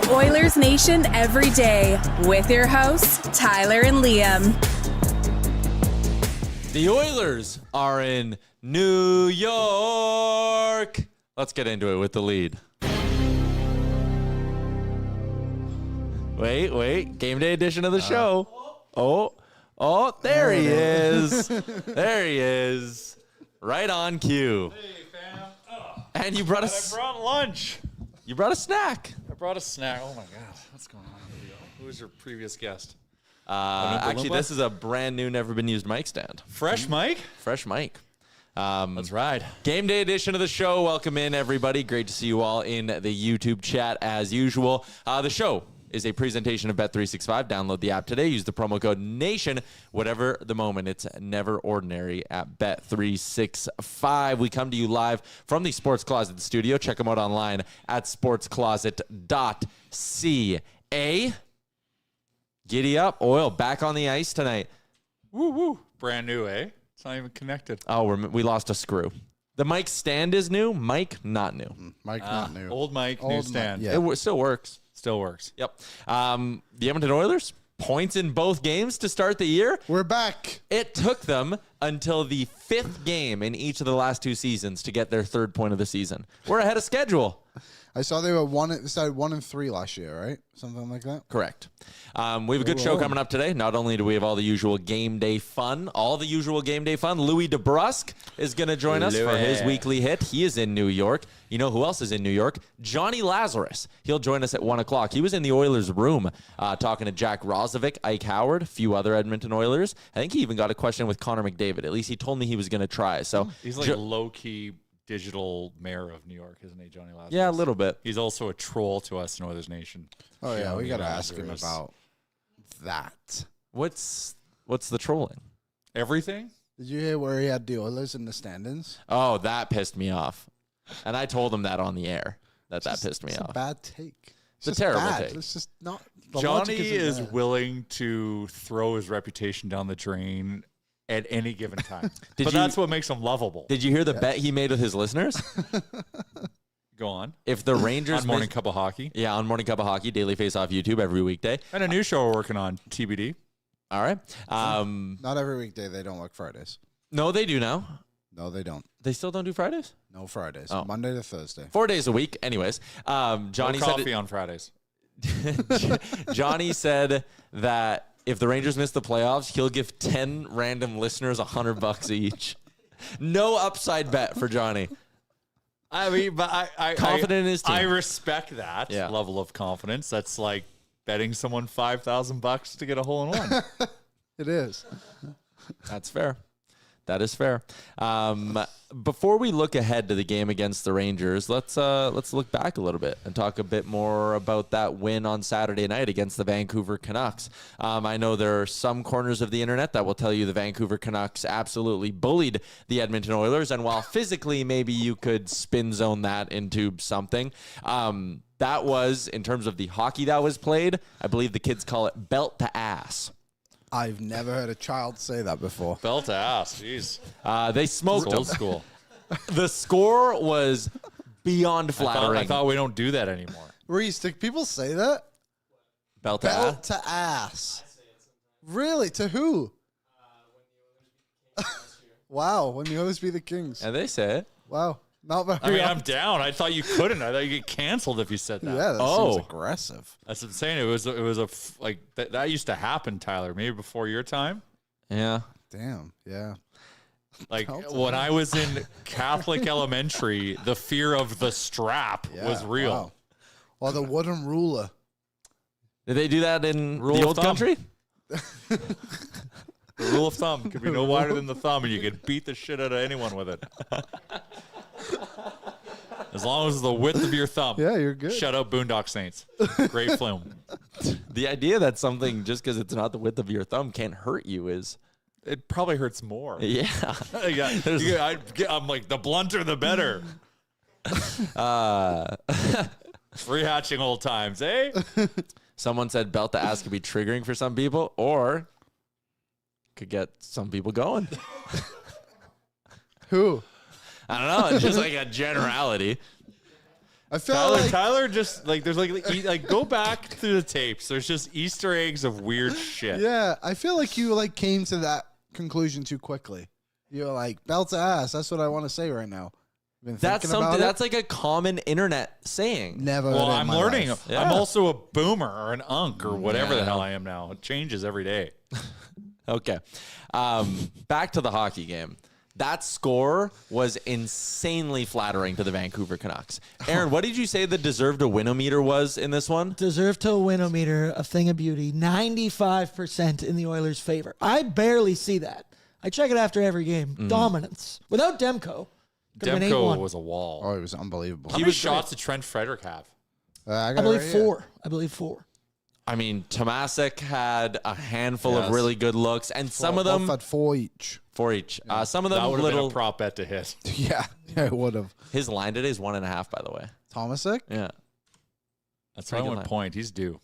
Oilersnation Everyday with your hosts, Tyler and Liam. The Oilers are in New York. Let's get into it with the lead. Wait. Game day edition of the show. Oh, there he is. There he is. Right on cue. Hey, fam. And you brought I brought lunch. You brought a snack. I brought a snack. Oh, my God. What's going on here? Who was your previous guest? Actually, this is a brand new, never been used mic stand. Fresh mic? Fresh mic. Let's ride. Game day edition of the show. Welcome in, everybody. Great to see you all in the YouTube chat as usual. The show is a presentation of Bet365. Download the app today. Use the promo code NATION. Whatever the moment, it's never ordinary at Bet365. We come to you live from the Sports Closet studio. Check them out online at sportscloset.ca. Giddy up. Oil back on the ice tonight. Woo, woo. Brand new, eh? It's not even connected. Oh, we lost a screw. The mic stand is new. Mic, not new. Mic, not new. Old mic, new stand. Yeah. It still works. Still works. Yep. The Edmonton Oilers, points in both games to start the year. We're back. It took them until the fifth game in each of the last two seasons to get their third point of the season. We're ahead of schedule. I saw they started 1-3 last year, right? Something like that. Correct. We have a good show coming up today. Not only do we have all the usual game day fun, Louie DeBrusk is going to join us for his weekly hit. He is in New York. You know who else is in New York? Johnny Lazarus. He'll join us at 1 o'clock. He was in the Oilers room talking to Jack Roslovic, Ike Howard, a few other Edmonton Oilers. I think he even got a question with Connor McDavid. At least he told me he was going to try. So he's like low-key digital mayor of New York, isn't he, Johnny Lazarus? Yeah, a little bit. He's also a troll to us in Oilersnation. Oh, yeah. We got to Lazarus. ask him about that. What's the trolling? Everything? Did you hear where he had the Oilers in the standings? Oh, that pissed me off. And I told him that on the air, that pissed me it's off. a bad take. It's a terrible bad. take. It's just not. Johnny is willing to throw his reputation down the drain at any given time. That's what makes him lovable. Did you hear the bet he made with his listeners? Go on. If the Rangers... on Morning Cuppa Hockey. Yeah, on Morning Cuppa Hockey, Daily Face-Off YouTube every weekday. And a new show we're working on, TBD. All right. Not every weekday. They don't work Fridays. No, they do now. No, they don't. They still don't do Fridays? No Fridays. Oh. Monday to Thursday. 4 days a week. Anyways, Johnny no said... coffee on Fridays. Johnny said that if the Rangers miss the playoffs, he'll give 10 random listeners $100 each. No upside bet for Johnny. I mean, but I confident in his team. I respect that level of confidence. That's like betting someone $5,000 to get a hole in one. It is. That's fair. That is fair. Before we look ahead to the game against the Rangers, let's look back a little bit and talk a bit more about that win on Saturday night against the Vancouver Canucks. I know there are some corners of the internet that will tell you the Vancouver Canucks absolutely bullied the Edmonton Oilers, and while physically maybe you could spin zone that into something, that was, in terms of the hockey that was played, I believe the kids call it belt to ass. I've never heard a child say that before. Belt to ass. Jeez. They smoked Old them. school. The score was beyond flattering. I thought we don't do that anymore. Reese, do people say that? Belt to ass. Belt to ass. Really? To who? Wow. When the Oilers beat the Kings. And they say it. Wow. Not very I mean, I'm often. down. I thought you couldn't. I thought you get canceled if you said that. Yeah, that seems aggressive. That's what I'm saying. It was that used to happen, Tyler. Maybe before your time. Yeah. Damn. Yeah. Like when I was in Catholic elementary, the fear of the strap was real. Wow. Or the wooden ruler. Did they do that in Rule the of old thumb. country? The rule of thumb could be no wider than the thumb, and you could beat the shit out of anyone with it. As long as it's the width of your thumb. Yeah, you're good. Shut up, Boondock Saints. Great film. The idea that something, just because it's not the width of your thumb, can't hurt you is... It probably hurts more. Yeah. I'm like, the blunter, the better. Rehashing old times, eh? Someone said belt to ass could be triggering for some people, or could get some people going. Who? I don't know. It's just like a generality. I feel Tyler just like there's like go back through the tapes. There's just Easter eggs of weird shit. Yeah, I feel like you like came to that conclusion too quickly. You're like belt to ass. That's what I want to say right now. That's something. That's like a common internet saying. Never. Well, I'm learning. Yeah. I'm also a boomer or an unk or whatever the hell I am now. It changes every day. Okay. Back to the hockey game. That score was insanely flattering to the Vancouver Canucks. Aaron, what did you say the deserved to win-o-meter was in this one? Deserved to win-o-meter, a thing of beauty. 95% in the Oilers' favor. I barely see that. I check it after every game. Dominance. Without Demko. Demko was a wall. Oh, it was unbelievable. How many shots did Trent Frederick have? I believe four. I mean, Tomasek had a handful of really good looks, and some of them had 4 each. 4 each. Some of them that would have little been a prop bet to hit. Yeah, it would have. His line today is 1.5, by the way. Thomasek? Yeah, that's my 1 point. He's due.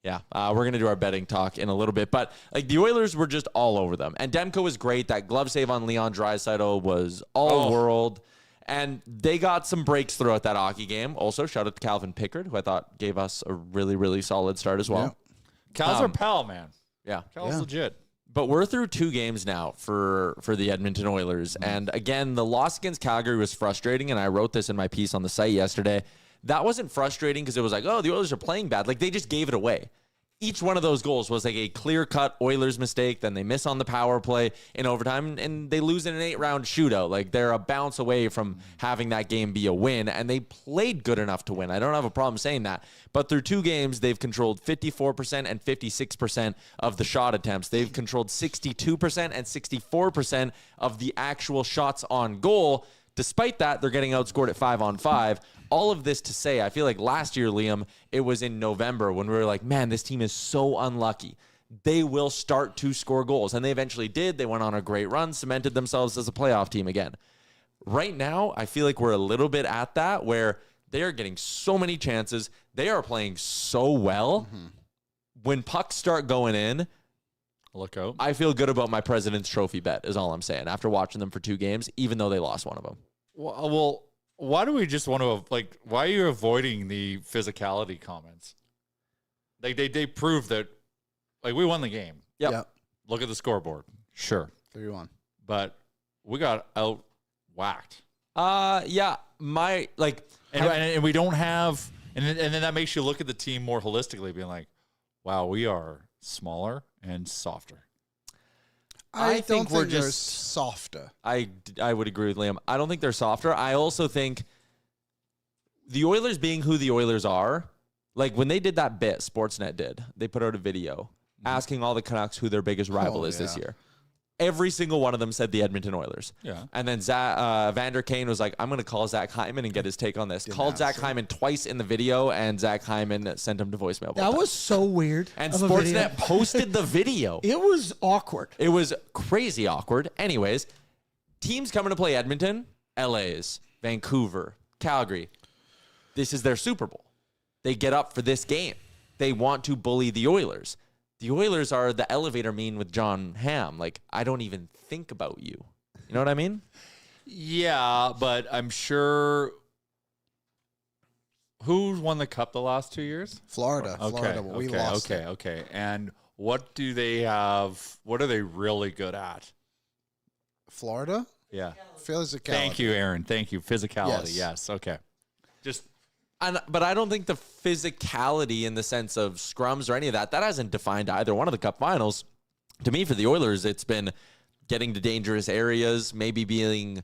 Yeah, we're going to do our betting talk in a little bit. But like the Oilers were just all over them. And Demko was great. That glove save on Leon Draisaitl was all world. And they got some breaks throughout that hockey game. Also, shout out to Calvin Pickard, who I thought gave us a really, really solid start as well. Yeah. Cal's our pal, man. Yeah. Cal's legit. But we're through 2 games now for the Edmonton Oilers. And again, the loss against Calgary was frustrating. And I wrote this in my piece on the site yesterday. That wasn't frustrating because it was like, oh, the Oilers are playing bad. Like, they just gave it away. Each one of those goals was like a clear-cut Oilers mistake. Then they miss on the power play in overtime, and they lose in an 8-round shootout. Like, they're a bounce away from having that game be a win, and they played good enough to win. I don't have a problem saying that. But through 2 games, they've controlled 54% and 56% of the shot attempts. They've controlled 62% and 64% of the actual shots on goal. Despite that, they're getting outscored at 5-on-5. All of this to say, I feel like last year, Liam, it was in November when we were like, man, this team is so unlucky. They will start to score goals. And they eventually did. They went on a great run, cemented themselves as a playoff team again. Right now, I feel like we're a little bit at that where they are getting so many chances. They are playing so well. When pucks start going in, look out. I feel good about my President's Trophy bet is all I'm saying after watching them for 2 games, even though they lost one of them. Well, why do we just want to, like, why are you avoiding the physicality comments? Like, they prove that, like, we won the game. Yep. Look at the scoreboard. Sure. 3-1. But we got out-whacked. Yeah. And we don't have, and then that makes you look at the team more holistically, being like, wow, we are smaller and softer. I think we're they're just softer. I would agree with Liam. I don't think they're softer. I also think the Oilers being who the Oilers are, like when they did that bit, Sportsnet did, they put out a video asking all the Canucks who their biggest rival is this year. Every single one of them said the Edmonton Oilers. Yeah. And then Vander Kane was like, I'm going to call Zach Hyman and get his take on this. Called Zach Hyman twice in the video, and Zach Hyman sent him to voicemail. That was so weird. And Sportsnet posted the video. It was awkward. It was crazy awkward. Anyways, teams coming to play Edmonton, LA's, Vancouver, Calgary. This is their Super Bowl. They get up for this game. They want to bully the Oilers. The Oilers are the elevator meme with John Hamm. Like, I don't even think about you. You know what I mean? Yeah, but I'm sure. Who's won the Cup the last 2 years? Florida. Okay, Florida. We lost. Okay. And what do they have? What are they really good at? Florida? Yeah. Physicality. Thank you, Aaron. Thank you. Physicality. Yes. Yes. Okay. But I don't think the physicality in the sense of scrums or any of that hasn't defined either one of the Cup finals. To me, for the Oilers, it's been getting to dangerous areas, maybe being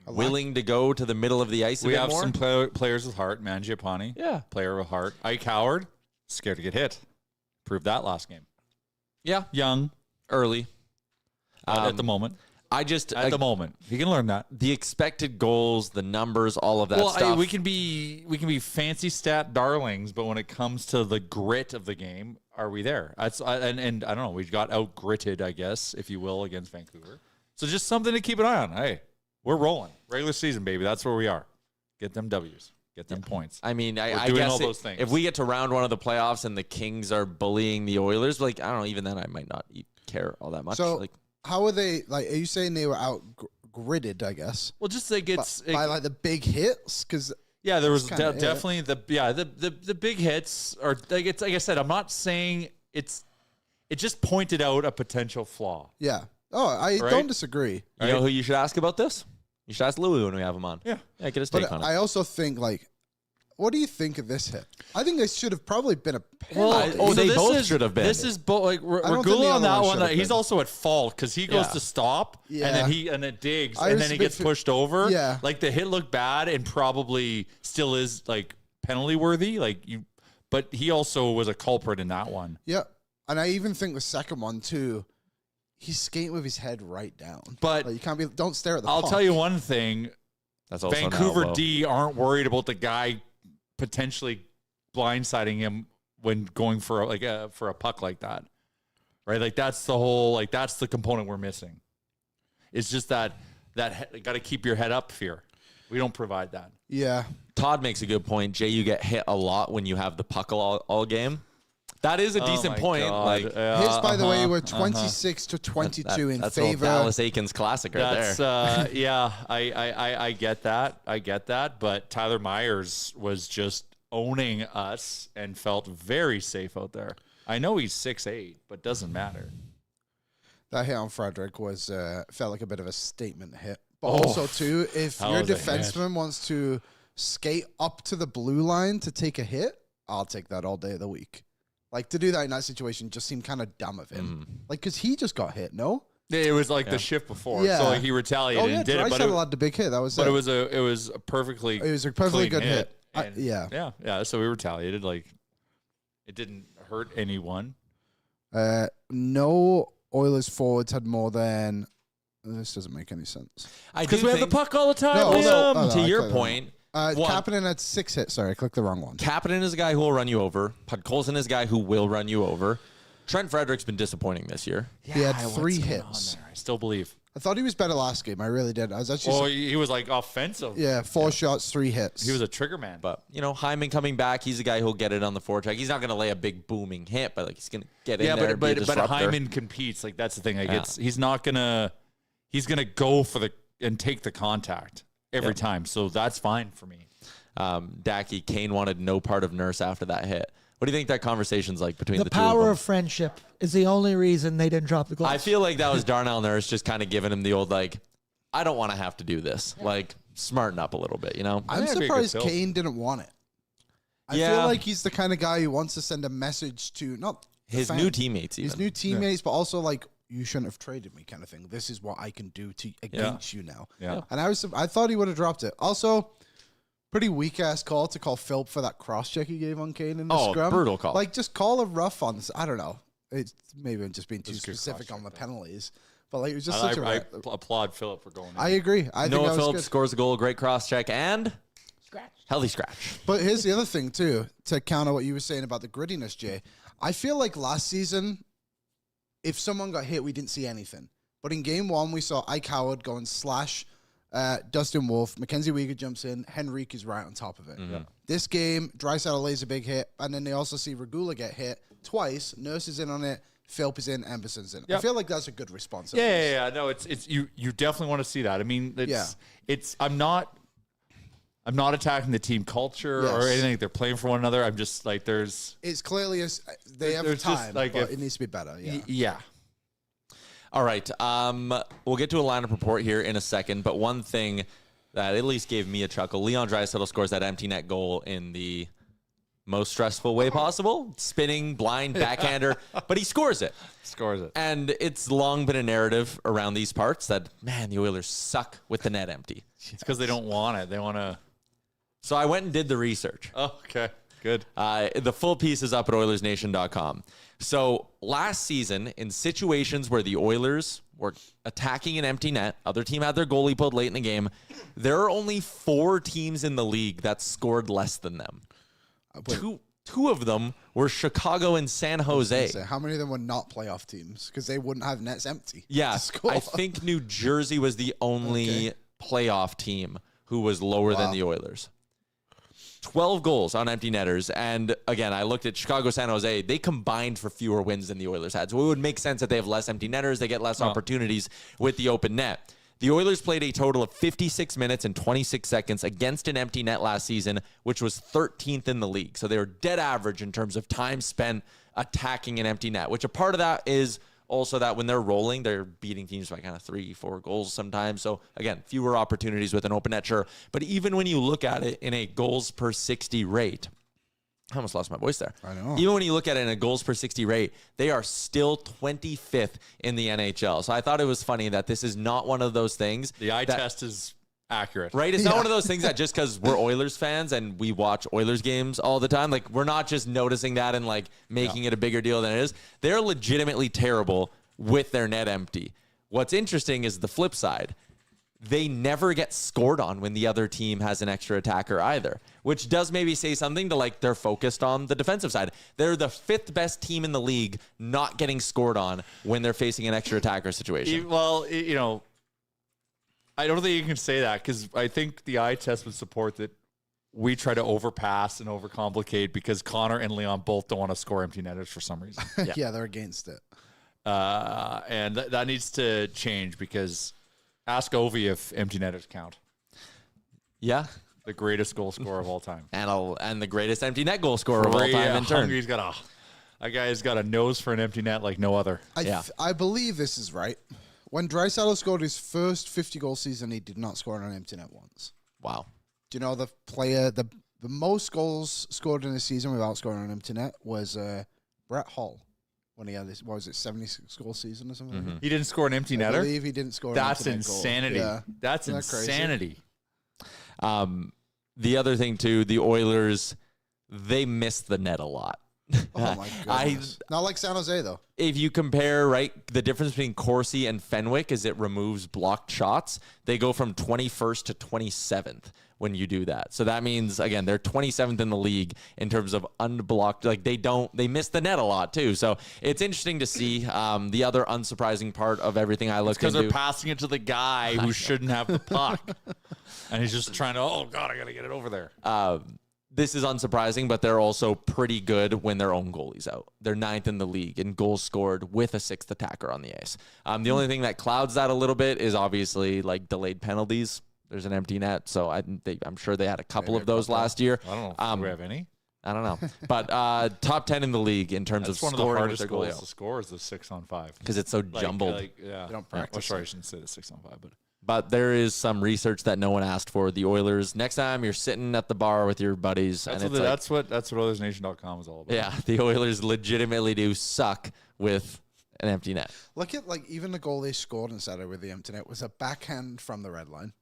willing to go to the middle of the ice a bit more. We have some players with heart. Mangiapane, player with heart. Ike Howard, scared to get hit. Proved that last game. Yeah. Young. Early. At the moment. At the moment, he can learn that. The expected goals, the numbers, all of that stuff. We can be fancy stat darlings, but when it comes to the grit of the game, are we there? And I don't know. We got out gritted, I guess, if you will, against Vancouver. So just something to keep an eye on. Hey, we're rolling. Regular season, baby. That's where we are. Get them W's. Get them points. I mean, I guess all those things. If we get to round 1 of the playoffs and the Kings are bullying the Oilers, like, I don't know, even then I might not care all that much. So, how are they, like, are you saying they were out gridded, I guess? Well, just like by like the big hits? Because Yeah, there was kinda it. definitely the big hits are like it's like I said. I'm not saying it just pointed out a potential flaw. Yeah. Oh, I Right? don't disagree. You know who you should ask about this? You should ask Louie when we have him on. Yeah. Get his take But on it. I also think, like, what do you think of this hit? I think this should have probably been a penalty. they this both is- should have been. This is like don't think Regula the on other that one one. should have He's been. also at fault because he goes Yeah. to stop Yeah. and then it digs I and was then he a bit gets pushed over. Yeah. like the hit looked bad and probably still is like penalty worthy. But he also was a culprit in that one. Yeah. And I even think the second one, too, he's skating with his head right down. But Like, you can't be, don't stare at the I'll puck. tell you one thing: That's also an Vancouver elbow. D aren't worried about the guy potentially blindsiding him when going for a puck like that, right? Like that's the whole that's the component we're missing. It's just that got to keep your head up fear. We don't provide that. Yeah. Todd makes a good point. Jay, you get hit a lot when you have the puck all game. That is a decent my point. God. Like His, by the way, were 26 to 22 in that's favor. Dallas Aikens classic right That's there. yeah. I get that. I get that. But Tyler Myers was just owning us and felt very safe out there. I know he's 6'8", but doesn't matter. That hit on Frederick was felt like a bit of a statement hit. But also, too, if that your was a hit. defenseman wants to skate up to the blue line to take a hit, I'll take that all day of the week. Like, to do that in that situation just seemed kind of dumb of him. Like, because he just got hit, no? It was like the shift before, Yeah. so like he retaliated Oh, yeah, and did it. But Draisaitl had the big hit. That was but it. it was a perfectly It was a perfectly clean good hit. And Yeah. So we retaliated. Like it didn't hurt anyone. No Oilers forwards had more than... This doesn't make any sense. I Because do we have the think, puck all the time. No, Liam. no, to I your clicked point, one, Kapanen had 6 hits. Sorry, I clicked the wrong one. Kapanen is a guy who will run you over. Podkolzin is a guy who will run you over. Trent Frederick's been disappointing this year. He had what's 3 going hits. on there? I still believe. I thought he was better last game. I really did. I was actually... Oh, he was like offensive. yeah, 4 shots, 3 hits. He was a trigger man. But, Hyman coming back, he's a guy who'll get it on the forecheck. He's not going to lay a big booming hit, but he's going to get in there and be a but disruptor. Hyman competes. Like that's the thing. Like he's not gonna go for and take the contact every time. So that's fine for me. Dacky, Kane wanted no part of Nurse after that hit. What do you think that conversation's like between The the two of power them? of friendship is the only reason they didn't drop the gloves. I feel like that was Darnell Nurse just kind of giving him the old, I don't want to have to do this. Smarten up a little bit, I'm that'd be a good surprised build. Kane didn't want it. I Yeah. feel like he's the kind of guy who wants to send a message to not the His fan, new teammates, even. his new teammates, but also you shouldn't have traded me, kind of thing. This is what I can do against you now. Yeah. And I thought he would have dropped it. Also, pretty weak ass call to call Philp for that cross check he gave on Kane in the scrum. Brutal call. Just call a rough on this. I don't know. It's maybe I'm just being too specific on the penalties, but it was just such I a. applaud Philip for going. I agree. I think Noah that was Phillips good. scores a goal, great cross check, and healthy scratch. But here's the other thing, too, to counter what you were saying about the grittiness, Jay. I feel like last season, if someone got hit, we didn't see anything. But in game 1, we saw Ike Howard going slash Dustin Wolf. Mackenzie Weegar jumps in. Henrique is right on top of it. This game, Draisaitl lays a big hit. And then they also see Regula get hit twice. Nurse is in on it. Philp is in. Emberson's in. I feel like that's a good response. Yeah. No, it's you definitely want to see that. I mean, it's I'm not attacking the team culture or Yes. anything. They're playing for one another. I'm just like It's clearly they have there's just, time, like, but if- it needs to be better. Yeah. yeah. All right. We'll get to a lineup report here in a second, but one thing that at least gave me a chuckle, Leon Draisaitl scores that empty net goal in the most stressful way possible. Spinning, blind, backhander, but he scores it. Scores it. And it's long been a narrative around these parts that, man, the Oilers suck with the net empty. It's because they don't want it. They want to. So I went and did the research. Oh, okay. Good. The full piece is up at OilersNation.com. So last season, in situations where the Oilers were attacking an empty net, other team had their goalie pulled late in the game, there are only 4 teams in the league that scored less than them. Two of them were Chicago and San Jose. So how many of them were not playoff teams? Because they wouldn't have nets empty. Yeah, to score. I think New Jersey was the only playoff team who was lower than the Oilers. 12 goals on empty netters. And again, I looked at Chicago, San Jose. They combined for fewer wins than the Oilers had. So it would make sense that they have less empty netters. They get less opportunities with the open net. The Oilers played a total of 56 minutes and 26 seconds against an empty net last season, which was 13th in the league. So they were dead average in terms of time spent attacking an empty net, which a part of that is also that when they're rolling, they're beating teams by kind of 3-4 goals sometimes. So again, fewer opportunities with an open net, sure. But even when you look at it in a goals per 60 rate, I almost lost my voice there. I know. Even when you look at it in a goals per 60 rate, they are still 25th in the NHL. So I thought it was funny that this is not one of those things. The eye test is accurate. Right? It's not one of those things that just because we're Oilers fans and we watch Oilers games all the time, like we're not just noticing that and like making it a bigger deal than it is. They're legitimately terrible with their net empty. What's interesting is the flip side. They never get scored on when the other team has an extra attacker either, which does maybe say something to like they're focused on the defensive side. They're the 5th best team in the league not getting scored on when they're facing an extra attacker situation. Well, you know, I don't think you can say that because I think the eye test would support that we try to overpass and overcomplicate because Connor and Leon both don't want to score empty netters for some reason. Yeah, they're against it. And that needs to change because ask Ovi if empty netters count. Yeah. The greatest goal scorer of all time. And the greatest empty net goal scorer of all time in turn. That guy's got a nose for an empty net like no other. I believe this is right. When Draisaitl scored his first 50-goal season, he did not score on an empty net once. Wow. Do you know the player, the most goals scored in a season without scoring on an empty net was Brett Hull. When he had this, what was it, 76-goal season or something? Mm-hmm. He didn't score an empty netter? I believe he didn't score That's an empty net insanity. goal. Yeah. That's Isn't that crazy? insanity. The other thing, too, the Oilers, they missed the net a lot. Oh, my goodness. Not like San Jose, though. If you compare, right, the difference between Corsi and Fenwick is it removes blocked shots. They go from 21st to 27th when you do that. So that means, again, they're 27th in the league in terms of unblocked. Like, they miss the net a lot, too. So it's interesting to see. The other unsurprising part of everything I look into. Because they're passing it to the guy who shouldn't have the puck. And he's just trying to, oh, God, I got to get it over there. This is unsurprising, but they're also pretty good when their own goalie's out. They're 9th in the league in goals scored with a 6th attacker on the ice. The only thing that clouds that a little bit is obviously like delayed penalties. There's an empty net, so I'm sure they had a couple of those last year. I don't know. Do we have any? I don't know. But top 10 in the league in terms That's of one of the scoring hardest with their goalie goals out. to score is the 6-on-5. Because it's so jumbled. Yeah. They don't practice Well, sorry, it. I shouldn't say the 6-on-5, but. But there is some research that no one asked for. The Oilers, next time you're sitting at the bar with your buddies. That's and what Oilersnation.com is all about. Yeah, the Oilers legitimately do suck with an empty net. Look at, like, even the goal they scored on Saturday with the empty net was a backhand from the red line.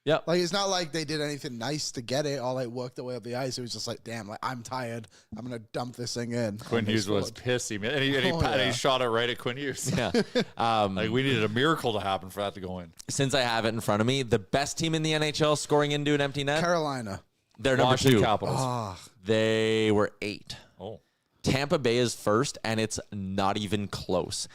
Yep. Like, it's not like they did anything nice to get it or, like, worked their way up the ice. It was just like, damn, like, I'm tired. I'm going to dump this thing in. Quinn Hughes was pissed. And he shot it right at Quinn Hughes. Yeah. Like, we needed a miracle to happen for that to go in. Since I have it in front of me, the best team in the NHL scoring into an empty net, Carolina. they're number Washington 2. Capitals. They were 8. Oh. Tampa Bay is first, and it's not even close.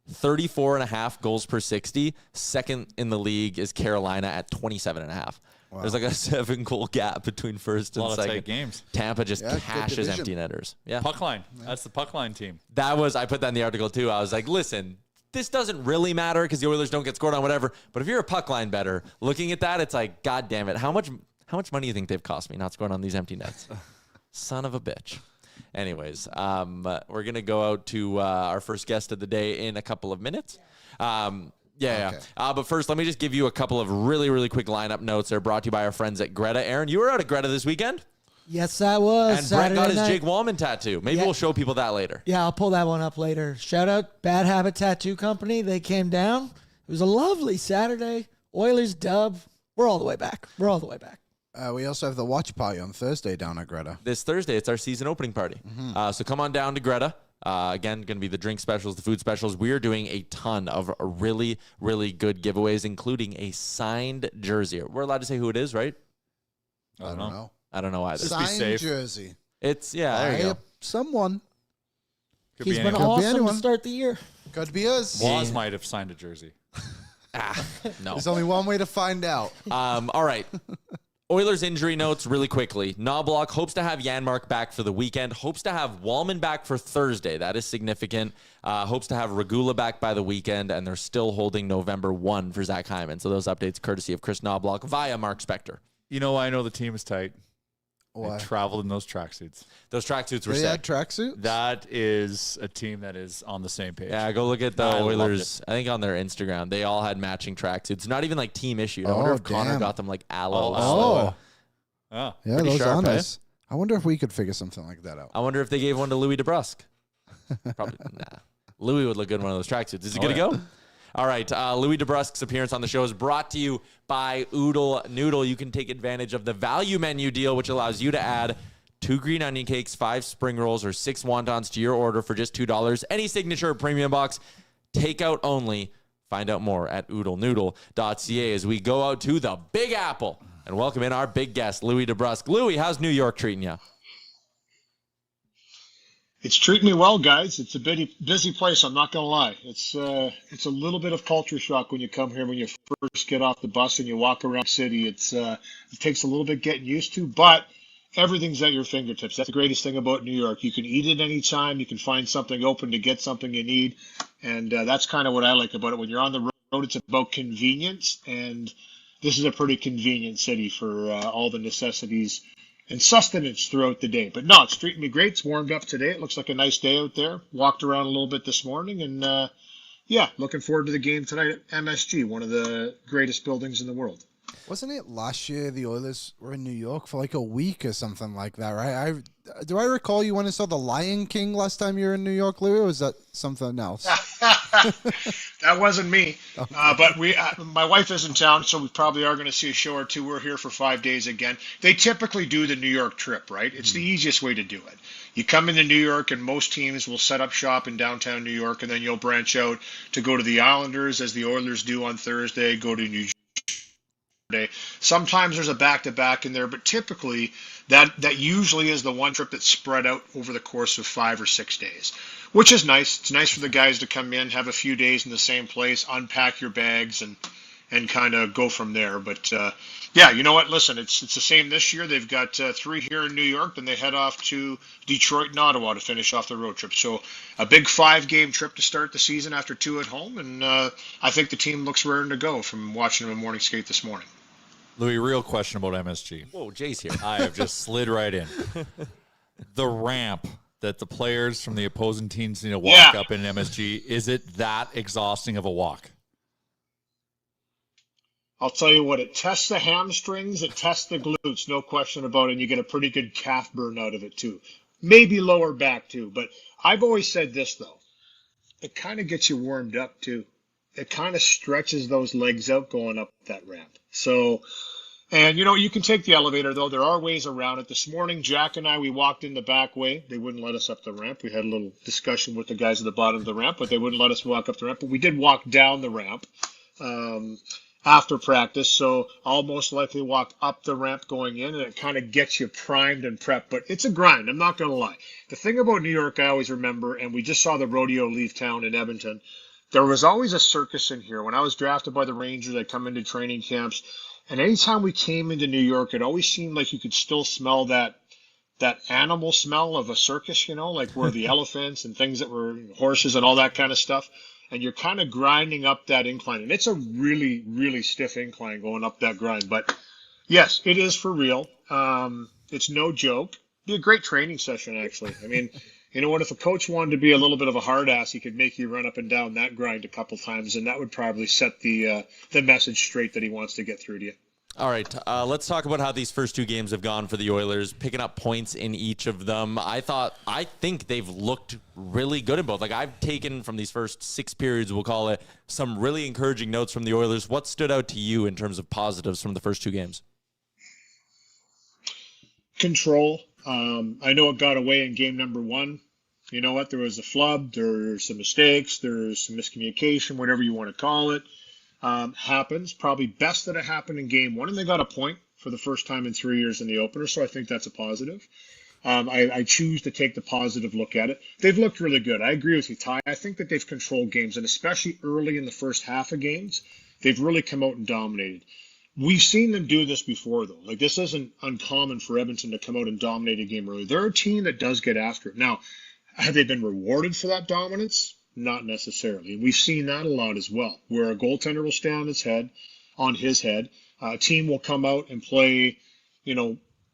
34.5 goals per 60. Second in the league is Carolina at 27.5. Wow. There's like a 7-goal gap between first and A lot of second. tight games. Tampa just Yeah, cashes good empty division. netters. Yeah. Puck line. That's the puck line team. I put that in the article too. I was like, listen, this doesn't really matter because the Oilers don't get scored on, whatever. But if you're a puck line better, looking at that, it's like, God damn it. How much money do you think they've cost me not scoring on these empty nets? Son of a bitch. Anyways, we're going to go out to our first guest of the day in a couple of minutes. Okay. But first, let me just give you a couple of really, really quick lineup notes. They're brought to you by our friends at Greta. Aaron, you were out at Greta this weekend? Yes, I was. And Brett got his Saturday Jake Wallman tattoo. Maybe we'll show people that later. Yeah, I'll pull that one up later. Shout out Bad Habit Tattoo Company. They came down. It was a lovely Saturday. Oilers dub. We're all the way back. We also have the watch party on Thursday down at Greta. This Thursday, it's our season opening party. So come on down to Greta. Again, going to be the drink specials, the food specials. We are doing a ton of really, really good giveaways, including a signed jersey. We're allowed to say who it is, right? I don't know. I don't know either. Just be Signed safe. jersey. It's, there you go. Someone. Could He's be been anyone. awesome to anyone. start the year. Could be us. Waz might have signed a jersey. No. There's only one way to find out. All right. Oilers injury notes really quickly. Knobloch hopes to have Janmark back for the weekend. Hopes to have Wallman back for Thursday. That is significant. Hopes to have Regula back by the weekend, and they're still holding November 1 for Zach Hyman. So those updates courtesy of Chris Knobloch via Mark Spector. You know, I know the team is tight. Why? They traveled in those tracksuits. Those tracksuits were They sick. had tracksuits? That is a team that is on the same page. Yeah, go look at the I loved Oilers. I think on their Instagram, they all had matching tracksuits. Not even like team issued. I wonder Oh, if Connor damn. got them like aloe. Oh. Oh. Yeah, Pretty those sharp, are eh? nice. I wonder if we could figure something like that out. I wonder if they gave one to Louie DeBrusk. Probably nah. Louie would look good in one of those tracksuits. Is it good to go? All right. Louie DeBrusk's appearance on the show is brought to you by Oodle Noodle. You can take advantage of the value menu deal, which allows you to add 2 green onion cakes, 5 spring rolls, or 6 wontons to your order for just $2. Any signature or premium box, takeout only. Find out more at oodlenoodle.ca as we go out to the Big Apple and welcome in our big guest, Louie DeBrusk. Louie, how's New York treating you? It's treating me well, guys. It's a busy place. I'm not going to lie. It's a little bit of culture shock when you come here, when you first get off the bus and you walk around the city. It takes a little bit getting used to, but everything's at your fingertips. That's the greatest thing about New York. You can eat it anytime. You can find something open to get something you need. And that's kind of what I like about it. When you're on the road, it's about convenience. And this is a pretty convenient city for all the necessities and sustenance throughout the day. But no, it's treating me great. It's warmed up today. It looks like a nice day out there. Walked around a little bit this morning. And, yeah, looking forward to the game tonight at MSG, one of the greatest buildings in the world. Wasn't it last year the Oilers were in New York for like a week or something like that, right? Do I recall you went and saw The Lion King last time you were in New York, Louis, or was that something else? That wasn't me. But my wife is in town, so we probably are going to see a show or two. We're here for 5 days again. They typically do the New York trip, right? It's the easiest way to do it. You come into New York, and most teams will set up shop in downtown New York, and then you'll branch out to go to the Islanders, as the Oilers do on Thursday, go to New Day. Sometimes there's a back-to-back in there, but typically that usually is the one trip that's spread out over the course of 5 or 6 days, which is nice. It's nice for the guys to come in, have a few days in the same place, unpack your bags, and kind of go from there. But yeah, you know what? Listen, it's the same this year. They've got 3 here in New York, then they head off to Detroit and Ottawa to finish off the road trip. So a big 5-game trip to start the season after 2 at home, and I think the team looks raring to go from watching them in morning skate this morning. Louis, real question about MSG. Whoa, Jay's here. I have just slid right in. The ramp that the players from the opposing teams need to walk up in MSG, is it that exhausting of a walk? I'll tell you what, it tests the hamstrings, it tests the glutes, no question about it, and you get a pretty good calf burn out of it too. Maybe lower back too, but I've always said this though, it kind of gets you warmed up too. It kind of stretches those legs out going up that ramp. So, and you know, you can take the elevator though. There are ways around it. This morning, Jack and I, we walked in the back way. They wouldn't let us up the ramp. We had a little discussion with the guys at the bottom of the ramp, but they wouldn't let us walk up the ramp. But we did walk down the ramp after practice. So I'll most likely walk up the ramp going in, and it kind of gets you primed and prepped. But it's a grind. I'm not going to lie. The thing about New York, I always remember, and we just saw the rodeo leave town in Edmonton, there was always a circus in here. When I was drafted by the Rangers, I'd come into training camps. And anytime we came into New York, it always seemed like you could still smell that animal smell of a circus, you know, like where the elephants and things that were horses and all that kind of stuff. And you're kind of grinding up that incline. And it's a really, really stiff incline going up that grind. But yes, it is for real. It's no joke. It'd be a great training session, actually. I mean, you know what? If a coach wanted to be a little bit of a hard ass, he could make you run up and down that grind a couple times, and that would probably set the message straight that he wants to get through to you. All right, let's talk about how these first 2 games have gone for the Oilers, picking up points in each of them. I think they've looked really good in both. Like, I've taken from these first 6 periods, we'll call it, some really encouraging notes from the Oilers. What stood out to you in terms of positives from the first 2 games? Control. I know it got away in game number 1. You know what? There was a flub. There's some mistakes. There's some miscommunication, whatever you want to call it. Happens. Probably best that it happened in game 1, and they got a point for the first time in 3 years in the opener, so I think that's a positive. I choose to take the positive look at it. They've looked really good. I agree with you, Ty. I think that they've controlled games, and especially early in the first half of games, they've really come out and dominated. we've seen them do this before, though. Like, this isn't uncommon for Edmonton to come out and dominate a game early. They're a team that does get after it. Now, have they been rewarded for that dominance? Not necessarily. And we've seen that a lot as well, where a goaltender will stand on his head. A team will come out and play,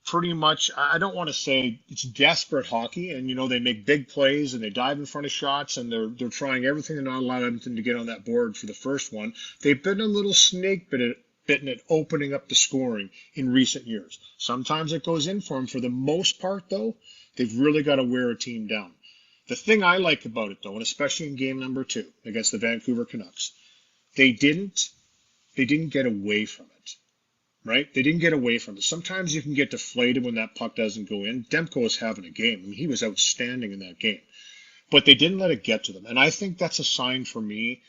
pretty much, I don't want to say it's desperate hockey, and, they make big plays and they dive in front of shots and they're trying everything to not allow Edmonton to get on that board for the first one. They've been a little snake bitten at opening up the scoring in recent years. Sometimes it goes in for them. For the most part, though, they've really got to wear a team down. The thing I like about it, though, and especially in game number 2 against the Vancouver Canucks, they didn't get away from it, right? They didn't get away from it. Sometimes you can get deflated when that puck doesn't go in. Demko was having a game. I mean, he was outstanding in that game. But they didn't let it get to them. And I think that's a sign for me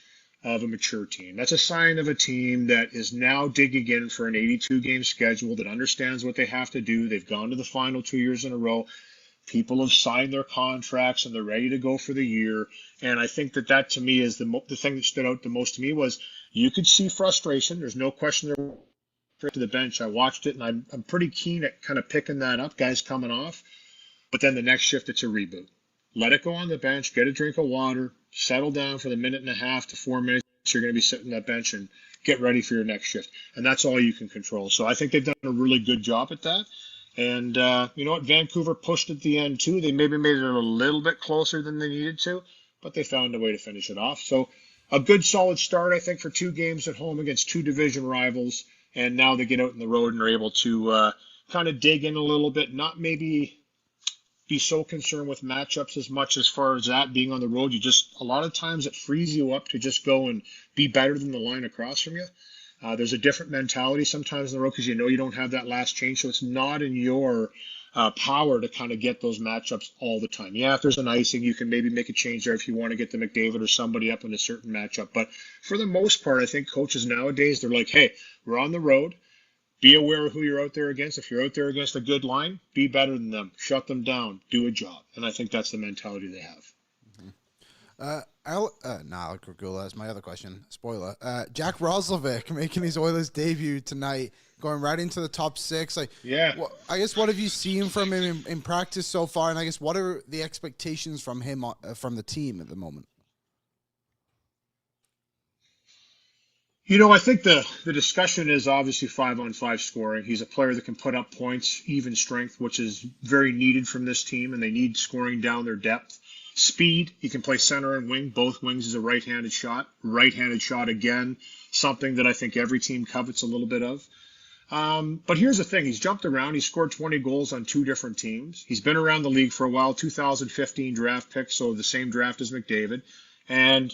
of a mature team. That's a sign of a team that is now digging in for an 82-game schedule, that understands what they have to do. They've gone to the final 2 years in a row. People have signed their contracts and they're ready to go for the year. And I think that to me is the thing that stood out the most to me was you could see frustration. There's no question they're straight to the bench. I watched it and I'm pretty keen at kind of picking that up, guys coming off. But then the next shift, it's a reboot. Let it go on the bench, get a drink of water, settle down for the 1.5 to 4 minutes. You're going to be sitting on that bench and get ready for your next shift. And that's all you can control. So I think they've done a really good job at that. And you know what? Vancouver pushed at the end, too. They maybe made it a little bit closer than they needed to, but they found a way to finish it off. So a good, solid start, I think, for 2 games at home against 2 division rivals. And now they get out on the road and are able to kind of dig in a little bit, not maybe be so concerned with matchups as much as far as that being on the road. A lot of times it frees you up to just go and be better than the line across from you. There's a different mentality sometimes in the road because you don't have that last change, so it's not in your power to kind of get those matchups all the time. Yeah, if there's an icing, you can maybe make a change there if you want to get the McDavid or somebody up in a certain matchup. But for the most part, I think coaches nowadays, they're like, hey, we're on the road. Be aware of who you're out there against. If you're out there against a good line, be better than them. Shut them down. Do a job. And I think that's the mentality they have. Alec Regula, that's my other question. Spoiler. Jack Roslovic making his Oilers debut tonight, going right into the top 6. Yeah. I guess what have you seen from him in practice so far, and I guess what are the expectations from him from the team at the moment? I think the discussion is obviously 5-on-5 scoring. He's a player that can put up points, even strength, which is very needed from this team, and they need scoring down their depth. Speed, he can play center and wing. Both wings is a right-handed shot. Right-handed shot again, something that I think every team covets a little bit of. But here's the thing. He's jumped around. He's scored 20 goals on 2 different teams. He's been around the league for a while, 2015 draft pick, so the same draft as McDavid. And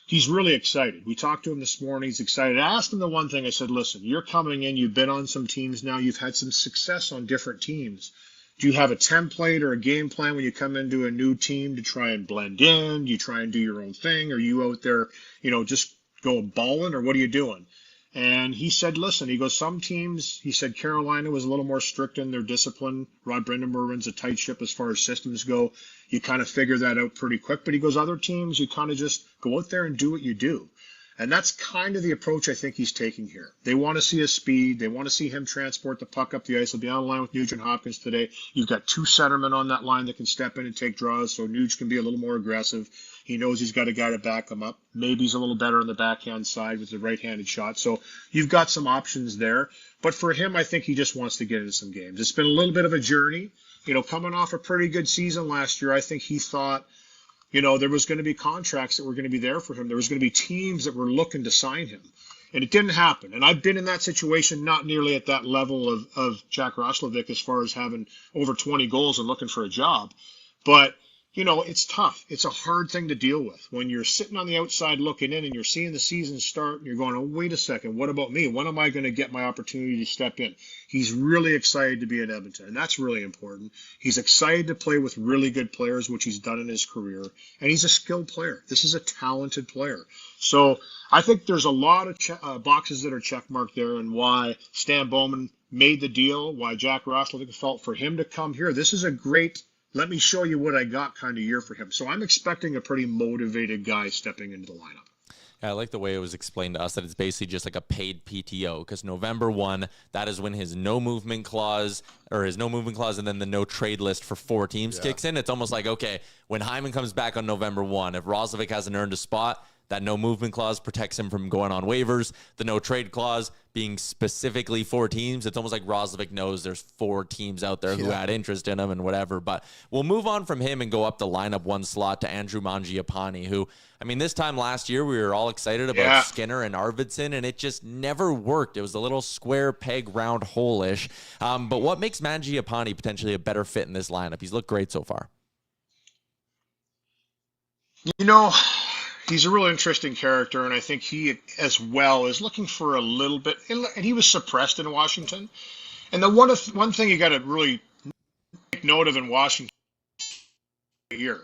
he's really excited. We talked to him this morning. He's excited. I asked him the one thing. I said, listen, you're coming in. You've been on some teams now. You've had some success on different teams. Do you have a template or a game plan when you come into a new team to try and blend in? Do you try and do your own thing? Are you out there, just going balling, or what are you doing? And he said, listen, he goes, some teams, he said Carolina was a little more strict in their discipline. Rod Brind'Amour runs a tight ship as far as systems go. You kind of figure that out pretty quick. But he goes, other teams, you kind of just go out there and do what you do. And that's kind of the approach I think he's taking here. They want to see his speed. They want to see him transport the puck up the ice. He'll be on the line with Nugent Hopkins today. You've got 2 centermen on that line that can step in and take draws, so Nuge can be a little more aggressive. He knows he's got a guy to back him up. Maybe he's a little better on the backhand side with the right-handed shot. So you've got some options there. But for him, I think he just wants to get into some games. It's been a little bit of a journey. Coming off a pretty good season last year, I think he thought, there was going to be contracts that were going to be there for him. There was going to be teams that were looking to sign him. And it didn't happen. And I've been in that situation, not nearly at that level of Jack Roslovic as far as having over 20 goals and looking for a job. But, it's tough. It's a hard thing to deal with when you're sitting on the outside looking in and you're seeing the season start and you're going, oh, wait a second, what about me? When am I going to get my opportunity to step in? He's really excited to be in Edmonton, and that's really important. He's excited to play with really good players, which he's done in his career, and he's a skilled player. This is a talented player. So I think there's a lot of boxes that are checkmarked there, and why Stan Bowman made the deal, why Jack Roslovic felt for him to come here. This is a great, let me show you what I got kind of year for him. So I'm expecting a pretty motivated guy stepping into the lineup. Yeah, I like the way it was explained to us that it's basically just like a paid PTO because November 1, that is when his no movement clause and then the no trade list for 4 teams kicks in. It's almost like, okay, when Hyman comes back on November 1, if Roslovic hasn't earned a spot, that no movement clause protects him from going on waivers. The no trade clause being specifically 4 teams, it's almost like Roslovic knows there's 4 teams out there who had interest in him and whatever. But we'll move on from him and go up the lineup 1 slot to Andrew Mangiapane, who, I mean, this time last year we were all excited about Skinner and Arvidsson, and it just never worked. It was a little square peg round hole-ish. But what makes Mangiapane potentially a better fit in this lineup? He's looked great so far. You know, he's a real interesting character, and I think he, as well, is looking for a little bit. And he was suppressed in Washington. And the one thing you got to really take note of in Washington here,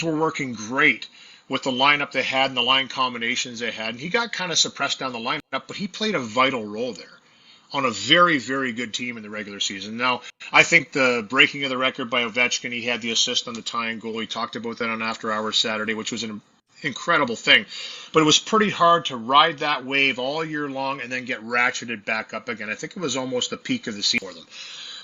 we're working great with the lineup they had and the line combinations they had. And he got kind of suppressed down the lineup, but he played a vital role there on a very, very good team in the regular season. Now, I think the breaking of the record by Ovechkin, he had the assist on the tying goal. He talked about that on After Hours Saturday, which was an incredible thing. But it was pretty hard to ride that wave all year long and then get ratcheted back up again. I think it was almost the peak of the season for them.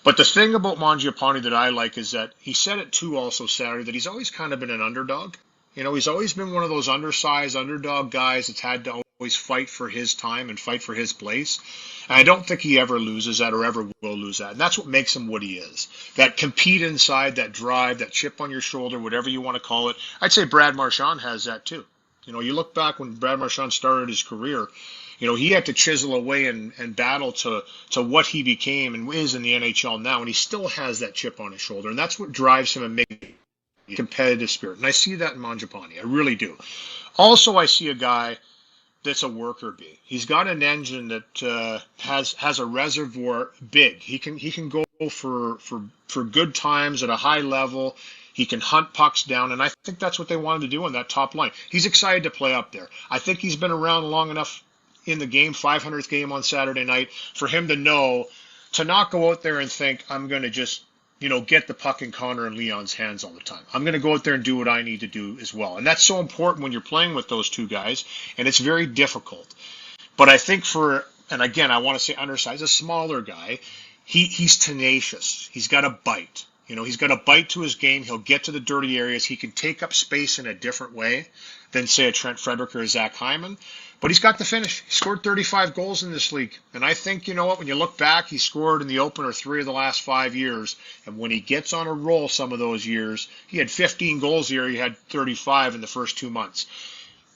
But the thing about Mangiapane that I like is that he said it too also Saturday, that he's always kind of been an underdog. You know, he's always been one of those undersized underdog guys that's had to always fight for his time and fight for his place. And I don't think he ever loses that or ever will lose that. And that's what makes him what he is. That compete inside, that drive, that chip on your shoulder, whatever you want to call it. I'd say Brad Marchand has that too. You know, you look back when Brad Marchand started his career, you know, he had to chisel away and battle to what he became and is in the NHL now. And he still has that chip on his shoulder. And that's what drives him and makes him a competitive spirit. And I see that in Mangiapane. I really do. Also, I see a guy that's a worker bee. He's got an engine that has a reservoir big. He can go for good times at a high level. He can hunt pucks down, and I think that's what they wanted to do on that top line. He's excited to play up there. I think he's been around long enough in the game, 500th game on Saturday night, for him to know to not go out there and think, I'm going to just, you know, get the puck in Connor and Leon's hands all the time. I'm going to go out there and do what I need to do as well. And that's so important when you're playing with those two guys, and it's very difficult. But I think and again, I want to say undersized, a smaller guy, he's tenacious. He's got a bite. You know, he's got a bite to his game. He'll get to the dirty areas. He can take up space in a different way than, say, a Trent Frederick or a Zach Hyman. But he's got the finish. He scored 35 goals in this league. And I think, you know what, when you look back, he scored in the opener 3 of the last 5 years. And when he gets on a roll some of those years, he had 15 goals here. He had 35 in the first 2 months.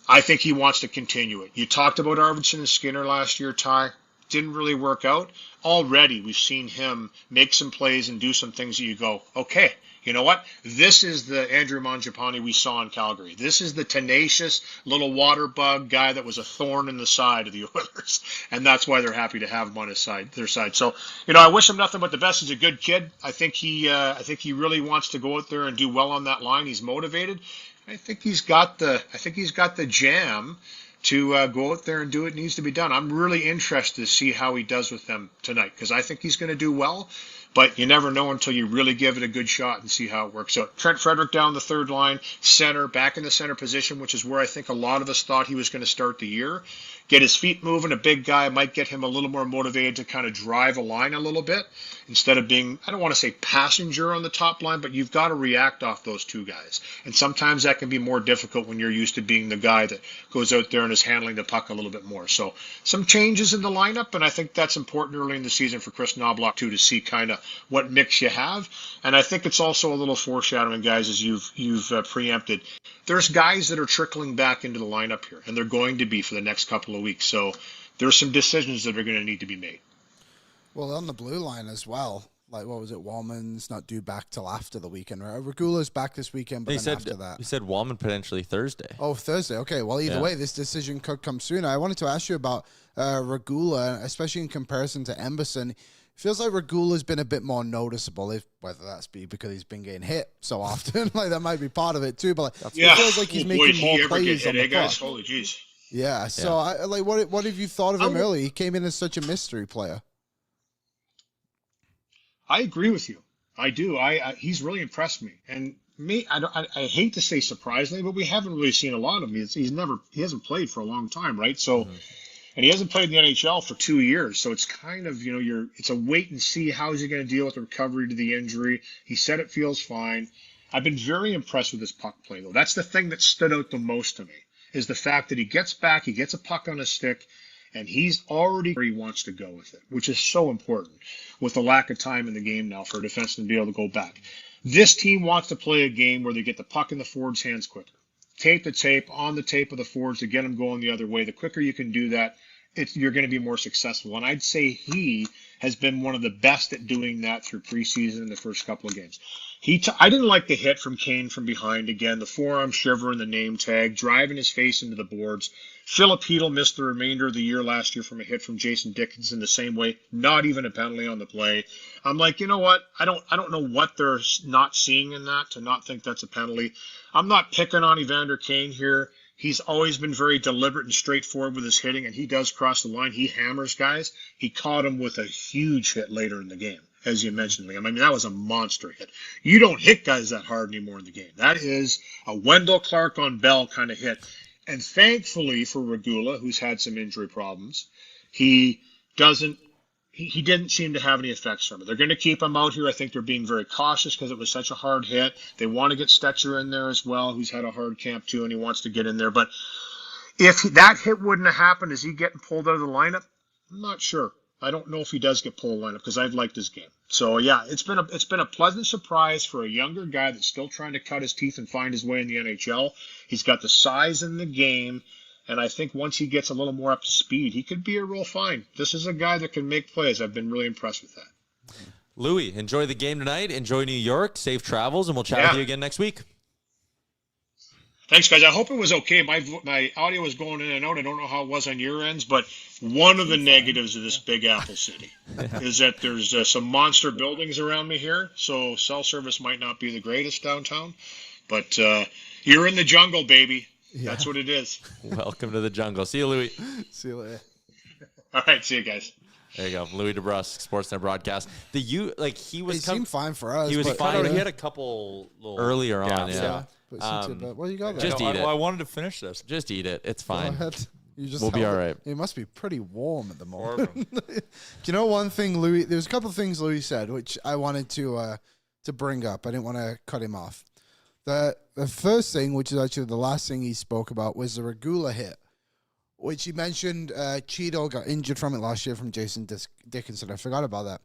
I think he wants to continue it. You talked about Arvidsson and Skinner last year, Ty. Didn't really work out. Already, we've seen him make some plays and do some things that you go, okay, you know what? This is the Andrew Mangiapane we saw in Calgary. This is the tenacious little water bug guy that was a thorn in the side of the Oilers, and that's why they're happy to have him on their side. So, you know, I wish him nothing but the best. He's a good kid. I think he really wants to go out there and do well on that line. He's motivated. I think he's got the jam to go out there and do what needs to be done. I'm really interested to see how he does with them tonight because I think he's going to do well, but you never know until you really give it a good shot and see how it works out. Trent Frederick down the third line, center, back in the center position, which is where I think a lot of us thought he was going to start the year. Get his feet moving, a big guy might get him a little more motivated to kind of drive a line a little bit instead of being, I don't want to say passenger on the top line, but you've got to react off those two guys. And sometimes that can be more difficult when you're used to being the guy that goes out there and is handling the puck a little bit more. So some changes in the lineup, and I think that's important early in the season for Chris Knobloch too, to see kind of what mix you have. And I think it's also a little foreshadowing, guys, as you've preempted. There's guys that are trickling back into the lineup here, and they're going to be for the next couple of weeks. So there's some decisions that are going to need to be made. Well, on the blue line as well, like, what was it? Wallman's not due back till after the weekend, right? Regula's back this weekend, but then after that. He said Wallman potentially Thursday. Oh, Thursday. Okay. Well, either way, this decision could come soon. I wanted to ask you about Regula, especially in comparison to Emberson. Feels like Regula's been a bit more noticeable, whether that's because he's been getting hit so often. Like, that might be part of it too. But it feels like he's making more plays on the puck. Holy jeez. Yeah. So, what have you thought of him early? He came in as such a mystery player. I agree with you. I do. He's really impressed me. And I hate to say surprisingly, but we haven't really seen a lot of him. He hasn't played for a long time, right? So, and he hasn't played in the NHL for 2 years. So it's kind of, it's a wait and see. How is he going to deal with the recovery to the injury? He said it feels fine. I've been very impressed with his puck play, though. That's the thing that stood out the most to me, is the fact that he gets back, he gets a puck on his stick, and he's already where he wants to go with it, which is so important with the lack of time in the game now for a defenseman to be able to go back. This team wants to play a game where they get the puck in the forwards' hands quicker. Tape the tape, on the tape of the forwards to get them going the other way. The quicker you can do that, you're going to be more successful. And I'd say he has been one of the best at doing that through preseason in the first couple of games. I didn't like the hit from Kane from behind again, the forearm shiver and the name tag, driving his face into the boards. Filipino missed the remainder of the year last year from a hit from Jason Dickinson the same way, not even a penalty on the play. I'm like, you know what? I don't know what they're not seeing in that to not think that's a penalty. I'm not picking on Evander Kane here. He's always been very deliberate and straightforward with his hitting, and he does cross the line. He hammers guys. He caught him with a huge hit later in the game, as you mentioned, Liam. I mean, that was a monster hit. You don't hit guys that hard anymore in the game. That is a Wendell Clark on Bell kind of hit. And thankfully for Regula, who's had some injury problems, he didn't seem to have any effects from it. They're going to keep him out here. I think they're being very cautious because it was such a hard hit. They want to get Stetcher in there as well, who's had a hard camp too, and he wants to get in there. But if that hit wouldn't have happened, is he getting pulled out of the lineup? I'm not sure. I don't know if he does get pulled lineup because I've liked his game. So yeah, it's been a pleasant surprise for a younger guy that's still trying to cut his teeth and find his way in the NHL. He's got the size in the game, and I think once he gets a little more up to speed, he could be a real find. This is a guy that can make plays. I've been really impressed with that. Louie, enjoy the game tonight. Enjoy New York. Safe travels, and we'll chat with you again next week. Thanks, guys. I hope it was okay. My audio was going in and out. I don't know how it was on your ends, but one of the negatives of this big Apple City is that there's some monster buildings around me here, so cell service might not be the greatest downtown. But you're in the jungle, baby. Yeah. That's what it is. Welcome to the jungle. See you, Louie. See you later. All right, see you guys. There you go, Louie DeBrusk, Sportsnet broadcast. He was It seemed fine for us. He was but fine. He had a couple little earlier on. gaps, Yeah. But well, you got that. Just eat it. I wanted to finish this. Just eat it. It's fine. We'll be all right. It must be pretty warm at the moment. Do you know one thing, Louis? There's a couple of things Louis said which I wanted to bring up. I didn't want to cut him off. The first thing, which is actually the last thing he spoke about, was the Regula hit, which he mentioned. Cheeto got injured from it last year from Jason Dickinson. I forgot about that,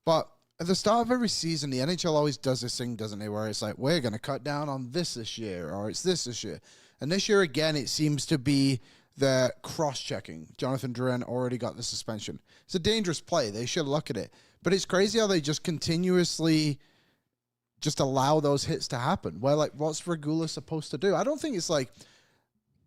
but at the start of every season, the NHL always does this thing, doesn't it, where it's like, we're going to cut down on this year, or it's this year. And this year, again, it seems to be the cross-checking. Jonathan Drouin already got the suspension. It's a dangerous play. They should look at it. But it's crazy how they just continuously just allow those hits to happen. Well, like, what's Regula supposed to do? I don't think it's like,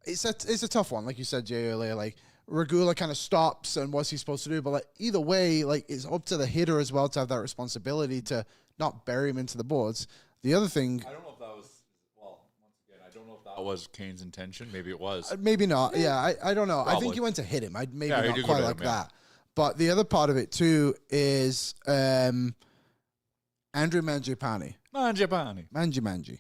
it's a tough one, like you said, Jay, earlier, like, Regula kind of stops and what's he supposed to do? But like either way, like it's up to the hitter as well to have that responsibility to not bury him into the boards. The other thing, I don't know if that was once again, I don't know if that was Kane's intention. Maybe it was. Maybe not. Yeah, I don't know. Probably. I think he went to hit him. Maybe he not did quite go to like him, yeah. that. But the other part of it too is Andrew Mangiapane. Mangi.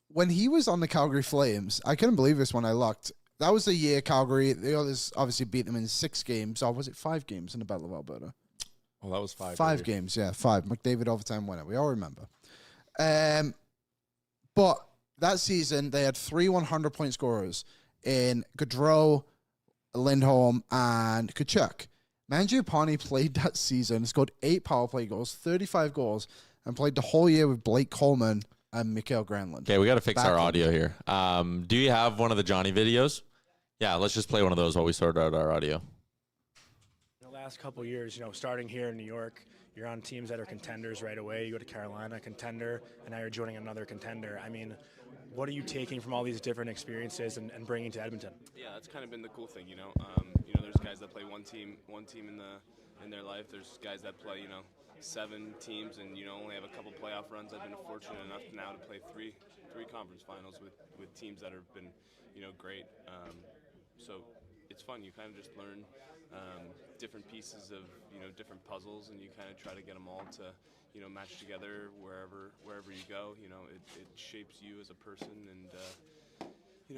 When he was on the Calgary Flames, I couldn't believe this when I looked. That was the year Calgary, the Oilers obviously beat them in 6 games. Or was it 5 games in the Battle of Alberta? Well, that was 5. 5 games, yeah, 5. McDavid overtime winner. We all remember. But that season, they had 3 100-point scorers in Gaudreau, Lindholm, and Tkachuk. Mangiapane played that season, scored 8 power play goals, 35 goals, and played the whole year with Blake Coleman and Mikael Granlund. Okay, we got to fix our audio here. Do you have one of the Johnny videos? Yeah, let's just play one of those while we sort out our audio. The last couple of years, starting here in New York, you're on teams that are contenders right away. You go to Carolina, contender, and now you're joining another contender. I mean, what are you taking from all these different experiences and bringing to Edmonton? Yeah, that's kind of been the cool thing, there's guys that play one team in their life. There's guys that play, 7 teams and only have a couple playoff runs. I've been fortunate enough now to play three conference finals with teams that have been great. So it's fun. You kind of just learn different pieces of different puzzles, and you kind of try to get them all to match together wherever you go. It shapes you as a person, and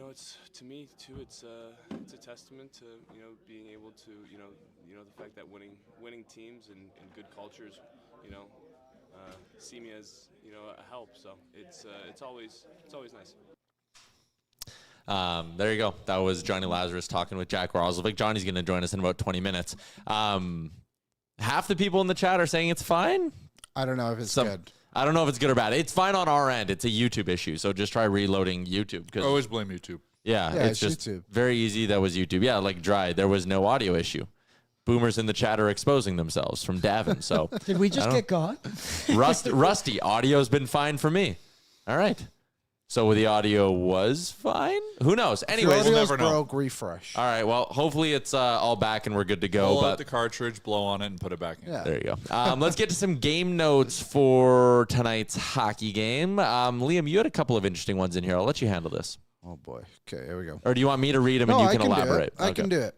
it's, to me too, it's a testament to being able to the fact that winning teams and good cultures see me as a help. So it's always nice. There you go. That was Johnny Lazarus talking with Jack Roslovic. Johnny's going to join us in about 20 minutes. Half the people in the chat are saying it's fine. I don't know if it's good. I don't know if it's good or bad. It's fine on our end. It's a YouTube issue, so just try reloading YouTube. Always blame YouTube. Yeah, it's just YouTube. Very easy. That was YouTube. Yeah, like Dry. There was no audio issue. Boomers in the chat are exposing themselves from Davin. So Did we just get caught? Rusty, audio's been fine for me. All right. So the audio was fine? Who knows? Anyways, we'll never know. Broke, refresh. All right. Well, hopefully it's all back and we're good to go. Pull but out the cartridge, blow on it, and put it back in. Yeah. There you go. Let's get to some game notes for tonight's hockey game. Liam, you had a couple of interesting ones in here. I'll let you handle this. Oh, boy. Okay, here we go. Or do you want me to read them and you can elaborate? I can do it.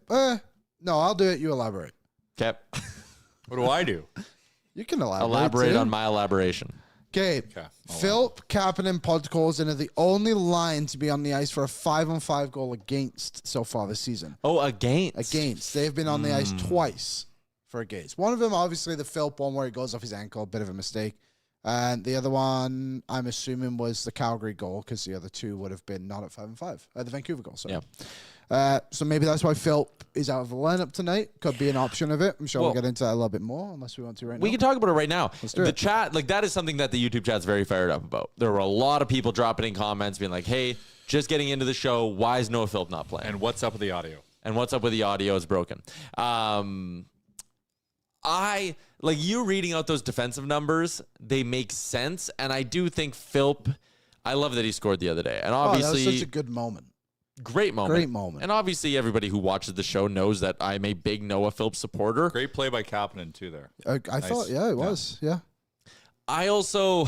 No, I'll do it. You elaborate. Okay. What do I do? You can elaborate. Elaborate too. on my elaboration. Okay. Philp, Kapanen, Podkolzin are the only line to be on the ice for a 5-on-5 goal against so far this season. Oh, against. They've been on the ice twice for against. One of them, obviously, the Philp one where he goes off his ankle, a bit of a mistake. And the other one, I'm assuming, was the Calgary goal because the other two would have been not at 5-on-5. The Vancouver goal, sorry. Yeah. So maybe that's why Philp is out of the lineup tonight. Could be an option of it. I'm sure we'll get into that a little bit more, unless we want to right now. We can talk about it right now. Let's do the it. chat, that is something that the YouTube chat's very fired up about. There were a lot of people dropping in comments being like, hey, just getting into the show, why is Noah Philp not playing? And what's up with the audio? And what's up with the audio is broken. You reading out those defensive numbers, they make sense. And I do think Philp, I love that he scored the other day. And obviously, that was such a good moment. Great moment. Great moment. And obviously, everybody who watches the show knows that I'm a big Noah Philp supporter. Great play by Kapanen, too, there. I thought, it was. Yeah. I also,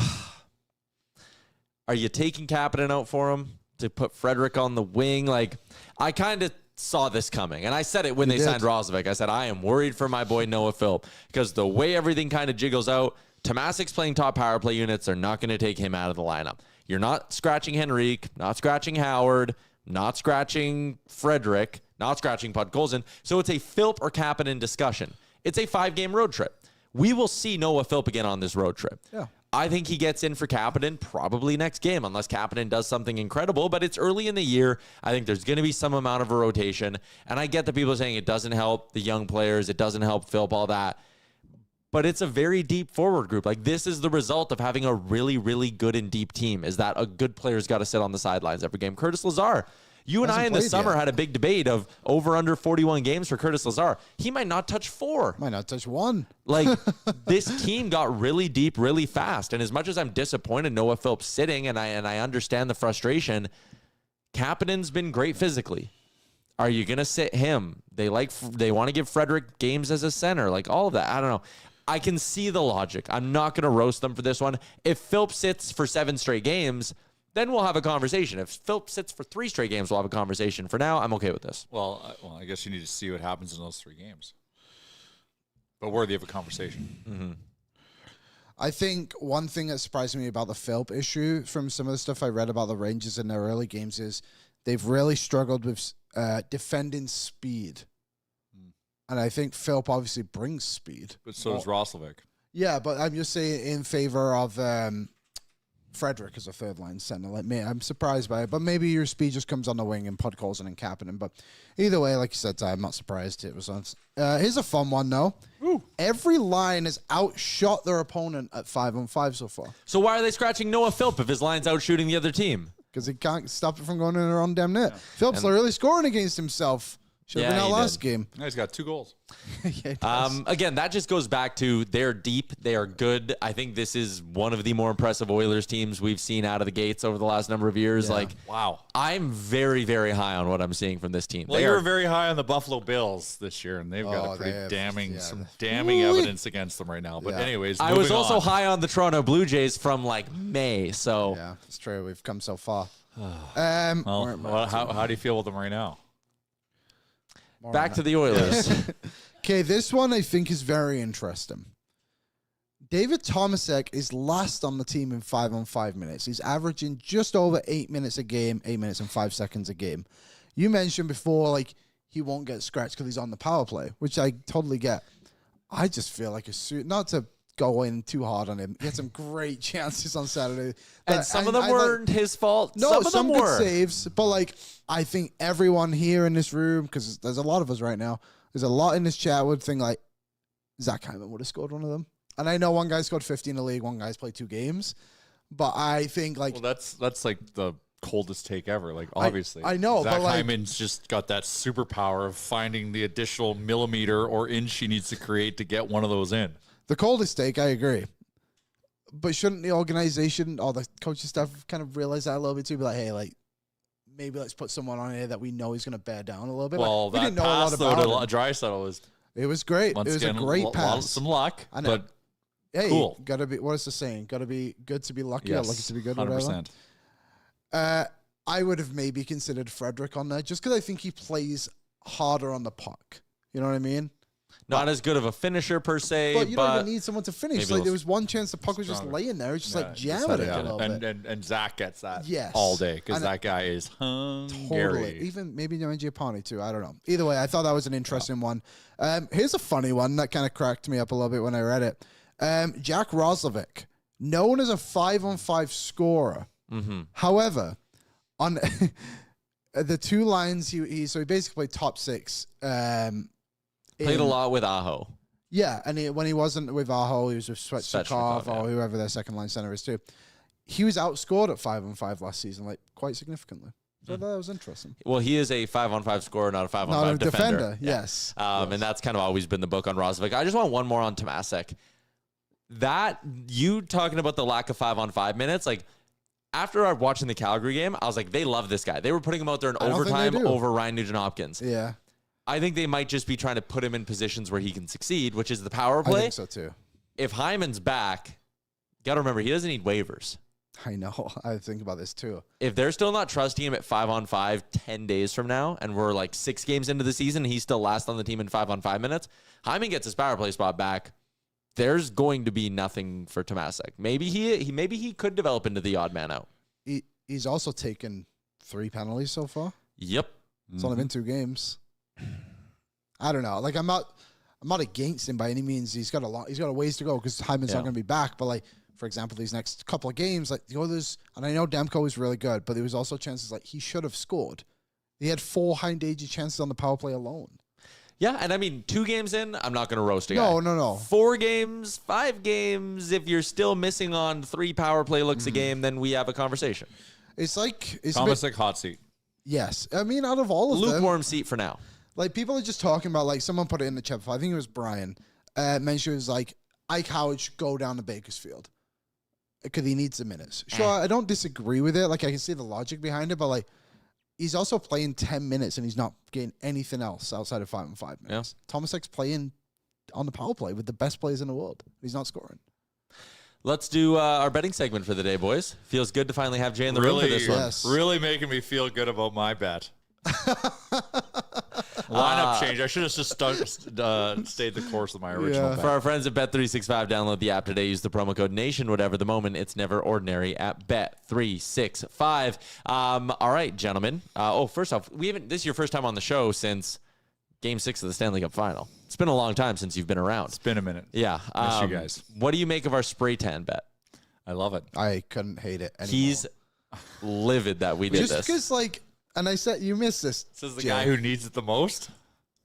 are you taking Kapanen out for him to put Frederick on the wing? I kind of saw this coming. And I said it when they signed Roslovic. I said, I am worried for my boy Noah Philp because the way everything kind of jiggles out, Tomasic's playing top power play units are not going to take him out of the lineup. You're not scratching Henrique, not scratching Howard, not scratching Frederick, not scratching Podkolzin. So it's a Philp or Kapanen discussion. It's a 5-game road trip. We will see Noah Philp again on this road trip. Yeah. I think he gets in for Kapanen probably next game, unless Kapanen does something incredible, but it's early in the year. I think there's going to be some amount of a rotation, and I get the people saying it doesn't help the young players, it doesn't help Philp, all that, but it's a very deep forward group. This is the result of having a really, really good and deep team, is that a good player's got to sit on the sidelines every game. Curtis Lazar, you and I in the summer had a big debate of over under 41 games for Curtis Lazar. He might not touch 4. Might not touch 1. This team got really deep really fast. And as much as I'm disappointed Noah Philp sitting, and I understand the frustration, Kapanen's been great physically. Are you going to sit him? They want to give Frederick games as a center, all of that. I don't know. I can see the logic. I'm not going to roast them for this one. If Philp sits for 7 straight games, then we'll have a conversation. If Philp sits for 3 straight games, we'll have a conversation. For now, I'm okay with this. Well, I guess you need to see what happens in those 3 games. But worthy of a conversation. Mm-hmm. I think one thing that surprised me about the Philp issue from some of the stuff I read about the Rangers in their early games is they've really struggled with defending speed. And I think Philp obviously brings speed. But so does Roslovic. Yeah, but I'm just saying in favor of Frederick as a third-line center. I'm surprised by it, but maybe your speed just comes on the wing and Podkolzin and Kapanen. But either way, like you said, I'm not surprised it was on. Here's a fun one, though. Ooh. Every line has outshot their opponent at 5-on-5 so far. So why are they scratching Noah Philp if his line's out shooting the other team? Because he can't stop it from going in their own damn net. Yeah. Philp's literally scoring against himself. Should have been our last game. Yeah, he's got 2 goals. Again, that just goes back to they're deep, they are good. I think this is one of the more impressive Oilers teams we've seen out of the gates over the last number of years. Yeah. Wow. I'm very, very high on what I'm seeing from this team. Well, you were very high on the Buffalo Bills this year, and they've got a pretty some damning evidence against them right now. But anyways, I was also high on the Toronto Blue Jays from May. So yeah, it's true. We've come so far. How do you feel with them right now? Back to the Oilers. Okay, this one I think is very interesting. David Tomasek is last on the team in 5-on-5 minutes. He's averaging just over 8 minutes a game, 8 minutes and 5 seconds a game. You mentioned before, like, he won't get scratched because he's on the power play, which I totally get. I just feel like not to go in too hard on him. He had some great chances on Saturday. And some of them weren't his fault. No, some good were. saves. But, like, I think everyone here in this room, because there's a lot of us right now, there's a lot in this chat would think, like, Zach Hyman would have scored one of them. And I know one guy scored 50 in the league, one guy's played 2 games. But I think, like... Well, that's like the coldest take ever. Like, obviously. I know, Zach but, like... Hyman's just got that superpower of finding the additional millimeter or inch he needs to create to get one of those in. The coldest take, I agree. But shouldn't the organization or the coaching staff kind of realize that a little bit too? Be like, hey, like, maybe let's put someone on here that we know is going to bear down a little bit. Well, like, we that didn't know a lot pass, though, about to him. Draisaitl was... It was great. It was a great pass. Some luck, I know. but hey, cool. Gotta be, what is the saying? Gotta be good to be lucky or lucky to be good, 100%. whatever. I would have maybe considered Frederick on there just because I think he plays harder on the puck. You know what I mean? Not as good of a finisher per se, But you don't even need someone to finish. maybe Like, there was one chance the puck was just stronger. laying there. It's just like just jamming had it a little bit. and Zach gets that Yes. all day because And that guy is Totally. hungry. Even maybe Mangiapane too. I don't know. Either way, I thought that was an interesting one. Here's a funny one that kind of cracked me up a little bit when I read it. Jack Roslovic, known as a 5-on-5 scorer. Mm-hmm. However, on the 2 lines, he basically played top 6. Played a lot with Aho. Yeah, and when he wasn't with Aho, he was with Svechnikov or whoever their second line center is too. He was outscored at 5-on-5 last season, like quite significantly. So that was interesting. Well, he is a 5-on-5 scorer, not a 5-on-5 Not a defender. Yeah. Yes. And that's kind of always been the book on Roslovic. I just want one more on Tomasek. That, you talking about the lack of 5-on-5 minutes, like, after watching the Calgary game, I was like, they love this guy. They were putting him out there in overtime over Ryan Nugent-Hopkins. Yeah. I think they might just be trying to put him in positions where he can succeed, which is the power play. I think so too. If Hyman's back, got to remember, he doesn't need waivers. I know. I think about this too. If they're still not trusting him at 5-on-5 10 days from now, and we're like 6 games into the season, he's still last on the team in 5-on-5 minutes, Hyman gets his power play spot back. There's going to be nothing for Tomasek. Maybe he could develop into the odd man out. He's also taken 3 penalties so far. Yep. It's only been 2 games. I don't know. Like, I'm not against him by any means. He's got a ways to go because Hyman's not going to be back. But, like, for example, these next couple of games, like the Oilers, and I know Demko is really good, but there was also chances like he should have scored. He had 4 high-danger chances on the power play alone. Yeah, and I mean, 2 games in, I'm not going to roast a guy. No. 4 games, 5 games, if you're still missing on 3 power play looks a game, then we have a conversation. It's like... Tomasek hot seat. Yes. I mean, out of all of them... Lukewarm seat for now. Like, people are just talking about, like, someone put it in the chat before. I think it was Brian. Mentioned it was like, Ike Howard should go down to Bakersfield because he needs the minutes. Sure, I don't disagree with it. Like, I can see the logic behind it, but, like, he's also playing 10 minutes and he's not getting anything else outside of 5-on-5 minutes. Yeah. Tomasek's playing on the power play with the best players in the world. He's not scoring. Let's do our betting segment for the day, boys. Feels good to finally have Jay in the room for this one. Yes. Really making me feel good about my bet. Lineup change. I should have just stayed the course with my original bet. For our friends at Bet365, download the app today. Use the promo code NATION. Whatever the moment, it's never ordinary at Bet365. All right, gentlemen. First off, this is your first time on the show since Game 6 of the Stanley Cup Final. It's been a long time since you've been around. It's been a minute. Yeah. Miss you guys. What do you make of our spray tan bet? I love it. I couldn't hate it anymore. He's livid that we did just this. because, like, and I said, you missed this. This is the Jay. guy who needs it the most.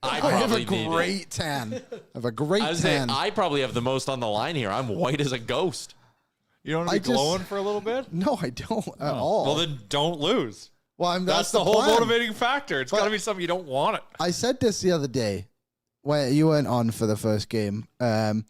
I have a great tan. I have a great tan. I probably have the most on the line here. I'm white as a ghost. You don't want to be glowing for a little bit? No, I don't at all. Well, then don't lose. Well, that's the whole motivating factor. It's got to be something you don't want it. I said this the other day when you went on for the first game. But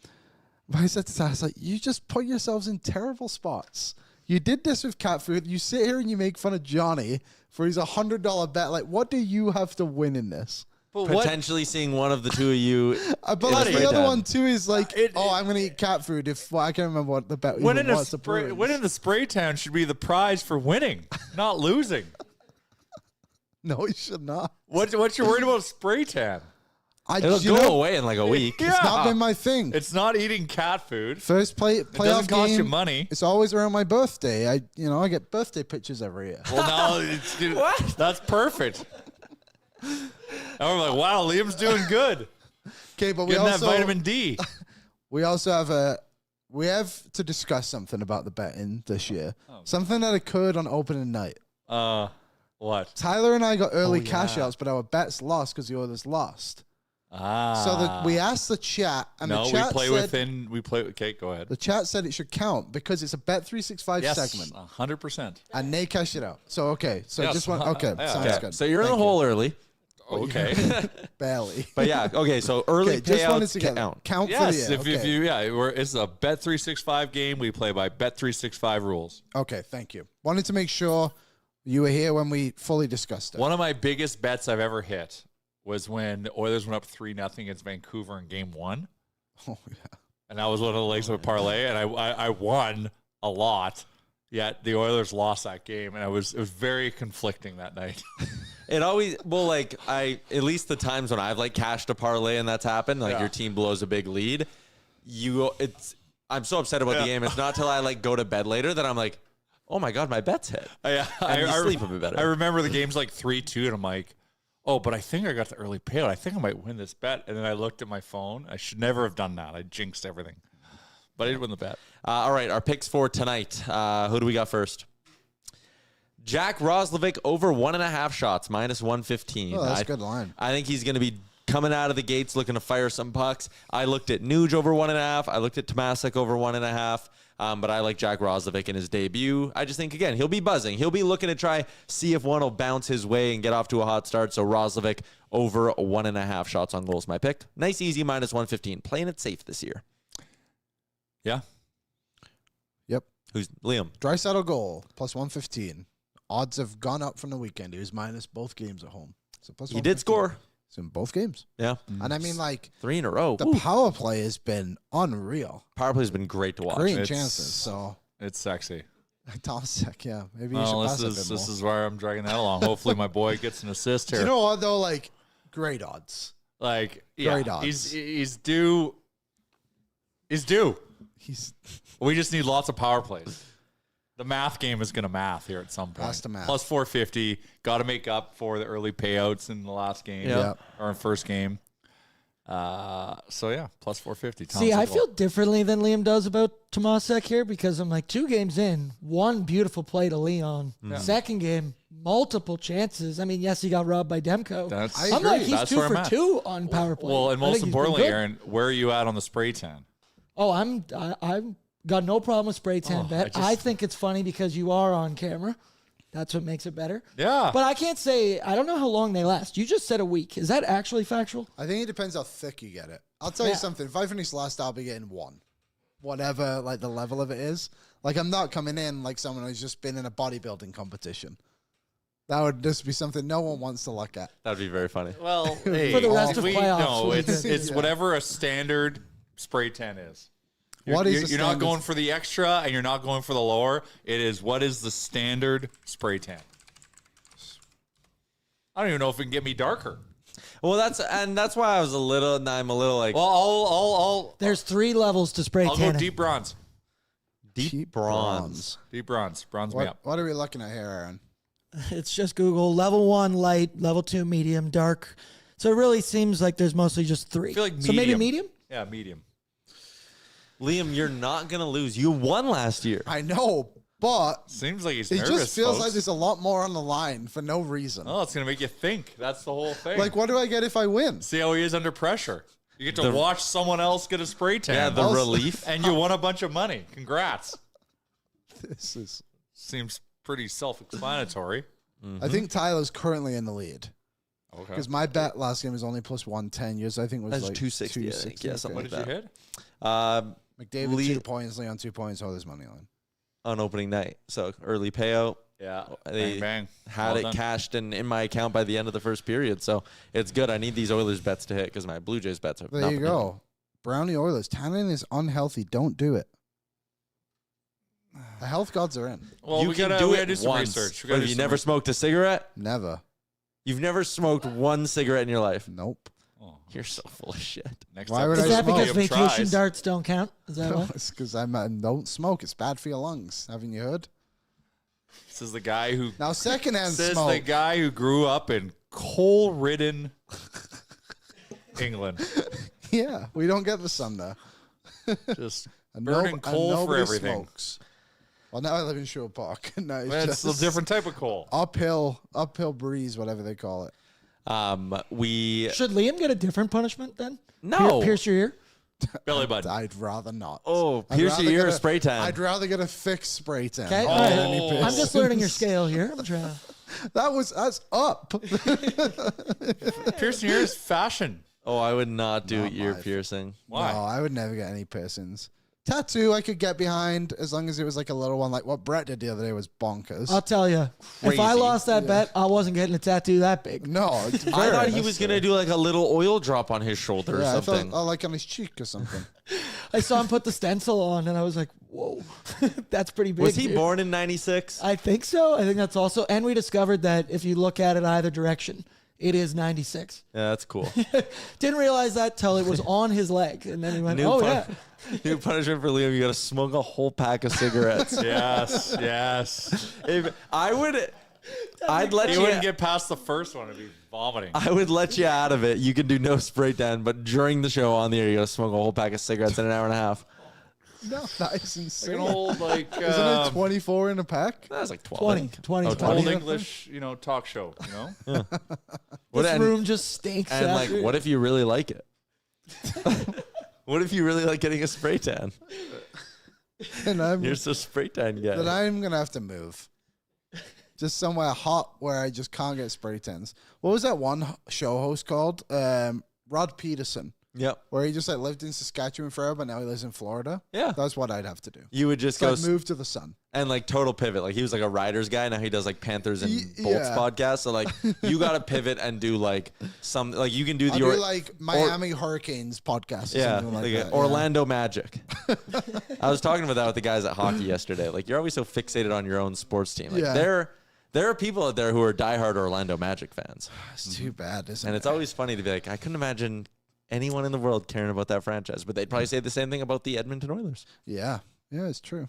I said to Taz, I was like, you just put yourselves in terrible spots. You did this with cat food. You sit here and you make fun of Johnny for his $100 bet. Like, what do you have to win in this? Potentially seeing one of the two of you. But like the other one too is like, I'm going to eat cat food. I can't remember what the bet was. Winning the spray tan should be the prize for winning, not losing. No, he should not. What you worried about spray tan? It'll go away in like a week. It's not been my thing. It's not eating cat food. First playoff doesn't cost game, you money. It's always around my birthday. I get birthday pictures every year. Well, now that's perfect. And we're like, wow, Liam's doing good. Okay, but Getting that vitamin D. We also have to discuss something about the betting this year. Something that occurred on opening night. What? Tyler and I got early cash outs, but our bets lost because the Oilers lost. So we asked the chat, and the chat Okay, go ahead. The chat said it should count because it's a Bet365 segment. 100%. And they cashed it out. So Yes. just one. Okay, sounds good. So you're in the hole early. Okay. Barely. But yeah, okay, so early just wanted payouts to count. count Yes, for the year. it's a Bet365 game. We play by Bet365 rules. Okay, thank you. Wanted to make sure you were here when we fully discussed it. One of my biggest bets I've ever hit was when the Oilers went up 3-0 against Vancouver in Game 1. Oh, yeah. And that was one of the legs of a parlay, and I won a lot. Yet the Oilers lost that game, and it was very conflicting that night. It always at least the times when I've like cashed a parlay and that's happened, like your team blows a big lead, I'm so upset about the game. It's not till I like go to bed later that I'm like, oh my god, my bet's hit. Yeah, I sleep a bit better. I remember the game's like 3-2, and I'm like, oh, but I think I got the early payout. I think I might win this bet. And then I looked at my phone. I should never have done that. I jinxed everything. But I did win the bet. All right, our picks for tonight. Who do we got first? Jack Roslovic over 1.5 shots, minus 115. Oh, that's a good line. I think he's going to be coming out of the gates looking to fire some pucks. I looked at Nuge over 1.5. I looked at Tomasek over 1.5. But I like Jack Roslovic in his debut. I just think, again, he'll be buzzing. He'll be looking to see if one will bounce his way and get off to a hot start. So Roslovic over 1.5 shots on goal is my pick. Nice, easy, minus 115. Playing it safe this year. Yeah. Yep. Who's Liam? Draisaitl goal, plus 115. Odds have gone up from the weekend. He was minus both games at home. So plus He did score. It's in both games. Yeah. And I mean, like, 3 in a row. the power play has been unreal. Power play has been great to watch. Great chances. So It's sexy. Tomasek, yeah. Maybe you should Well, pass it a bit this more. is where I'm dragging that along. Hopefully my boy gets an assist here. You know what, though? Like, great odds. Like, Great odds. He's due. He's due. He's We just need lots of power plays. The math game is going to math here at some point. Has to math. Plus 450. Got to make up for the early payouts in the last game. Yeah. Or in first game. So, yeah, plus 450. See, I feel differently than Liam does about Tomasek here because I'm like 2 games in, one beautiful play to Leon. Second game, multiple chances. I mean, yes, he got robbed by Demko. I'm like, he's That's 2 where I'm for at. 2 on power play. Well, and I most think he's been importantly, good. Aaron, where are you at on the spray tan? Oh, I've got no problem with spray tan bet. I think it's funny because you are on camera. That's what makes it better. Yeah. But I can't say, I don't know how long they last. You just said a week. Is that actually factual? I think it depends how thick you get it. I'll tell you something. If I finish last, I'll be getting 1. Whatever, like, the level of it is. Like, I'm not coming in like someone who's just been in a bodybuilding competition. That would just be something no one wants to look at. That'd be very funny. Well, hey, For the rest of we playoffs, know we it's did. whatever a standard spray tan is. What is the you're not standard? going for the extra and you're not going for the lower. It is what is the standard spray tan. I don't even know if it can get me darker. Well, that's why I'm a little like Well, There's 3 levels to spray I'll tan. go deep bronze. deep bronze. Deep bronze. Bronze me up. What are we looking at here, Aaron? It's just Google level 1 light, level 2 medium, dark. So it really seems like there's mostly just 3. I feel like So maybe medium? Yeah, medium. Liam, you're not gonna lose. You won last year. I know, but Seems like he's it nervous, just feels folks. like there's a lot more on the line for no reason. Oh, it's going to make you think. That's the whole thing. Like, what do I get if I win? See how he is under pressure. You get to watch someone else get a spray tan. Yeah, the relief. And you won a bunch of money. Congrats. This is. Seems pretty self-explanatory. I think Tyler's currently in the lead Okay. because my bet last game was only plus 110. Yours, I think, was That's like 260, I think. Yeah, something What like did you that. hit? McDavid Lee- 2 points, Leon 2 points, Oilers money line. On opening night, so early payout. Yeah. They Bang, bang. had Well it done. cashed in my account by the end of the first period, so it's good. I need these Oilers bets to hit because my Blue Jays bets are. There not you been hitting. go. Brownie Oilers. Tannin is unhealthy. Don't do it. The health gods are in. Well, You we can gotta do we it gotta do some once, research. We but gotta if do you some never research. smoked a cigarette, Never. You've never smoked one cigarette in your life. Nope. You're so full of shit. Next Why would Is I that smoke? because Liam vacation tries. darts don't count? Is that why? It's because I don't smoke. It's bad for your lungs. Haven't you heard? This is the guy who Now, secondhand says smoke. the guy who grew up in coal-ridden England. Yeah, we don't get the sun there. Just And burning and coal for nobody everything. Smokes. Well, now I live in Sherwood Park. No, It's a different type of coal. uphill breeze, whatever they call it. We Should Liam get a different punishment then? No. Pierce your ear? Belly button. I'd rather not. Oh, I'd pierce rather your ear get or spray tan. I'd rather get a fixed spray tan. Okay. than all right. any I'm just learning your piercings. scale here. I'm trying to. That's up. Piercing your ear is fashion. Oh, I would not do Not ear my- piercing. Why? No, I would never get any piercings. Tattoo I could get behind as long as it was like a little one. Like what Brett did the other day was bonkers. I'll tell you. If I Crazy. lost that bet, I wasn't getting a tattoo that big. No, it's I very thought he was unnecessary. gonna do like a little oil drop on his shoulder or Yeah, I something. thought, like on his cheek or something. I saw him put the stencil on, and I was like, "Whoa, that's pretty big." Was he dude. born in '96? I think so. I think that's also, and we discovered that if you look at it either direction, it is 96. Yeah, that's cool. Didn't realize that till it was on his leg, and then he went, New "Oh pun- yeah." New punishment for Liam: you got to smoke a whole pack of cigarettes. Yes, yes. If I would, I'd let He you. wouldn't get past the first one. He'd be vomiting. I would let you out of it. You can do no spray tan, but during the show on the air, you got to smoke a whole pack of cigarettes in an hour and a half. No, that is Like insane. an old, like, Isn't it 24 in a pack? That's like 12. 20, I think. 20, Oh, 20. old English, talk show, What, This and, room just stinks. and like, after- what if you really like it? What if you really like getting a spray tan? And I'm, You're so spray tan guy. then I'm gonna have to move. Just somewhere hot where I just can't get spray tans. What was that one show host called? Rod Peterson, Yep. where he just like lived in Saskatchewan forever, but now he lives in Florida. Yeah. That's what I'd have to do. You would just So go I'd move to the sun. and like total pivot. Like he was like a Riders guy. Now he does like Panthers and Bolts Yeah. podcast. So like you got to pivot and do like some, like you can do I'll the, do like Miami Hurricanes podcast or yeah, something like like that. Orlando Magic. I was talking about that with the guys at hockey yesterday. Like you're always so fixated on your own sports team. Like Yeah. there are people out there who are diehard Orlando Magic fans. Yeah. It's too bad, isn't And it? it's always funny to be like, I couldn't imagine anyone in the world caring about that franchise, but they'd probably say the same thing about the Edmonton Oilers. Yeah. Yeah, it's true.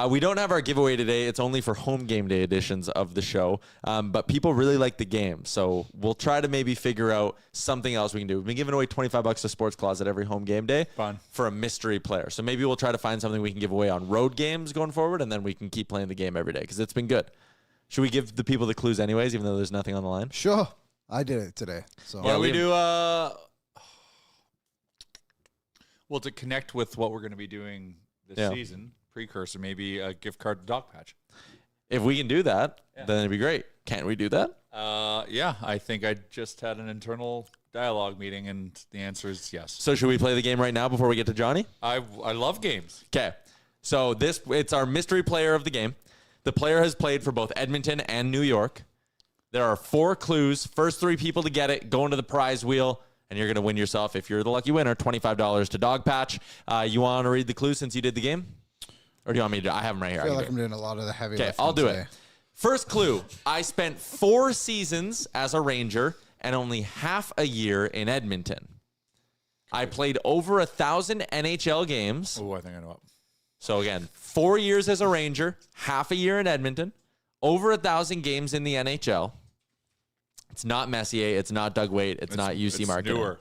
We don't have our giveaway today. It's only for home game day editions of the show. But people really like the game. So we'll try to maybe figure out something else we can do. We've been giving away $25 to Sports Closet every home game day Fun. for a mystery player. So maybe we'll try to find something we can give away on road games going forward, and then we can keep playing the game every day because it's been good. Should we give the people the clues anyways, even though there's nothing on the line? Sure. I did it today. So Yeah, we Liam- do. Well, to connect with what we're going to be doing this Yeah. season, precursor, maybe a gift card to Dog Patch. If we can do that, then it'd be great. Can't we do that? Yeah, I think I just had an internal dialogue meeting, and the answer is yes. So should we play the game right now before we get to Johnny? I love games. Okay. So it's our mystery player of the game. The player has played for both Edmonton and New York. There are 4 clues. First 3 people to get it go into the prize wheel, and you're going to win yourself, if you're the lucky winner, $25 to Dog Patch. You want to read the clues since you did the game? Or do you want me to do it? I have them right here. I feel can like do I'm it. doing a lot of the heavy Okay, lifting I'll do today. it. First clue. I spent 4 seasons as a Ranger and only half a year in Edmonton. I played over 1,000 NHL games. Oh, I think I know it. So again, 4 years as a Ranger, half a year in Edmonton, over 1,000 games in the NHL. It's not Messier. It's not Doug Waite. It's not UC Marketing. Newer.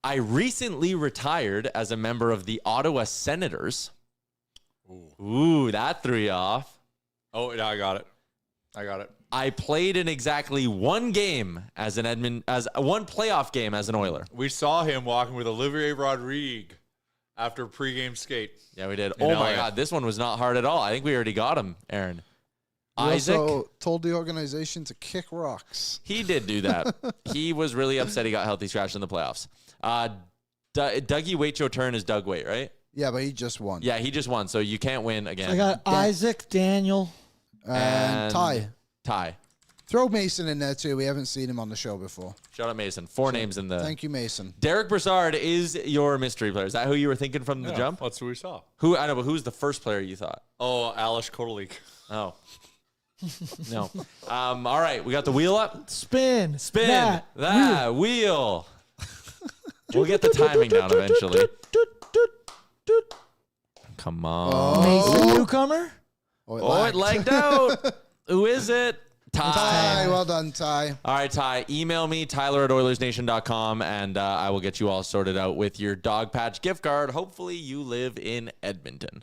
I recently retired as a member of the Ottawa Senators. Ooh, that threw you off. Oh, yeah, I got it. I played in exactly one game as one playoff game as an Oiler. We saw him walking with Olivier Rodrigue after pregame skate. Yeah, we did. In Oh my LA. God, this one was not hard at all. I think we already got him, Aaron. You Isaac. also told the organization to kick rocks. He did do that. He was really upset he got healthy scratched in the playoffs. Dougie Waite turn is Doug Waite, right? Yeah, but he just won. Yeah, he just won, so you can't win again. I got Isaac, Daniel. And Ty. Ty. Throw Mason in there too. We haven't seen him on the show before. Shout out Mason. 4 names in the. Thank you, Mason. Derek Brassard is your mystery player. Is that who you were thinking from the jump? That's who we saw. Who I know, but who's the first player you thought? Oh, Alish Kotelik. Oh. No. All right, we got the wheel up. Spin That wheel. We'll get the timing down eventually. Come on. Mason newcomer. It lagged out. Who is it? Ty. Well done, Ty. All right, Ty. Email me, Tyler@Oilersnation.com, and I will get you all sorted out with your Dog Patch gift card. Hopefully, you live in Edmonton.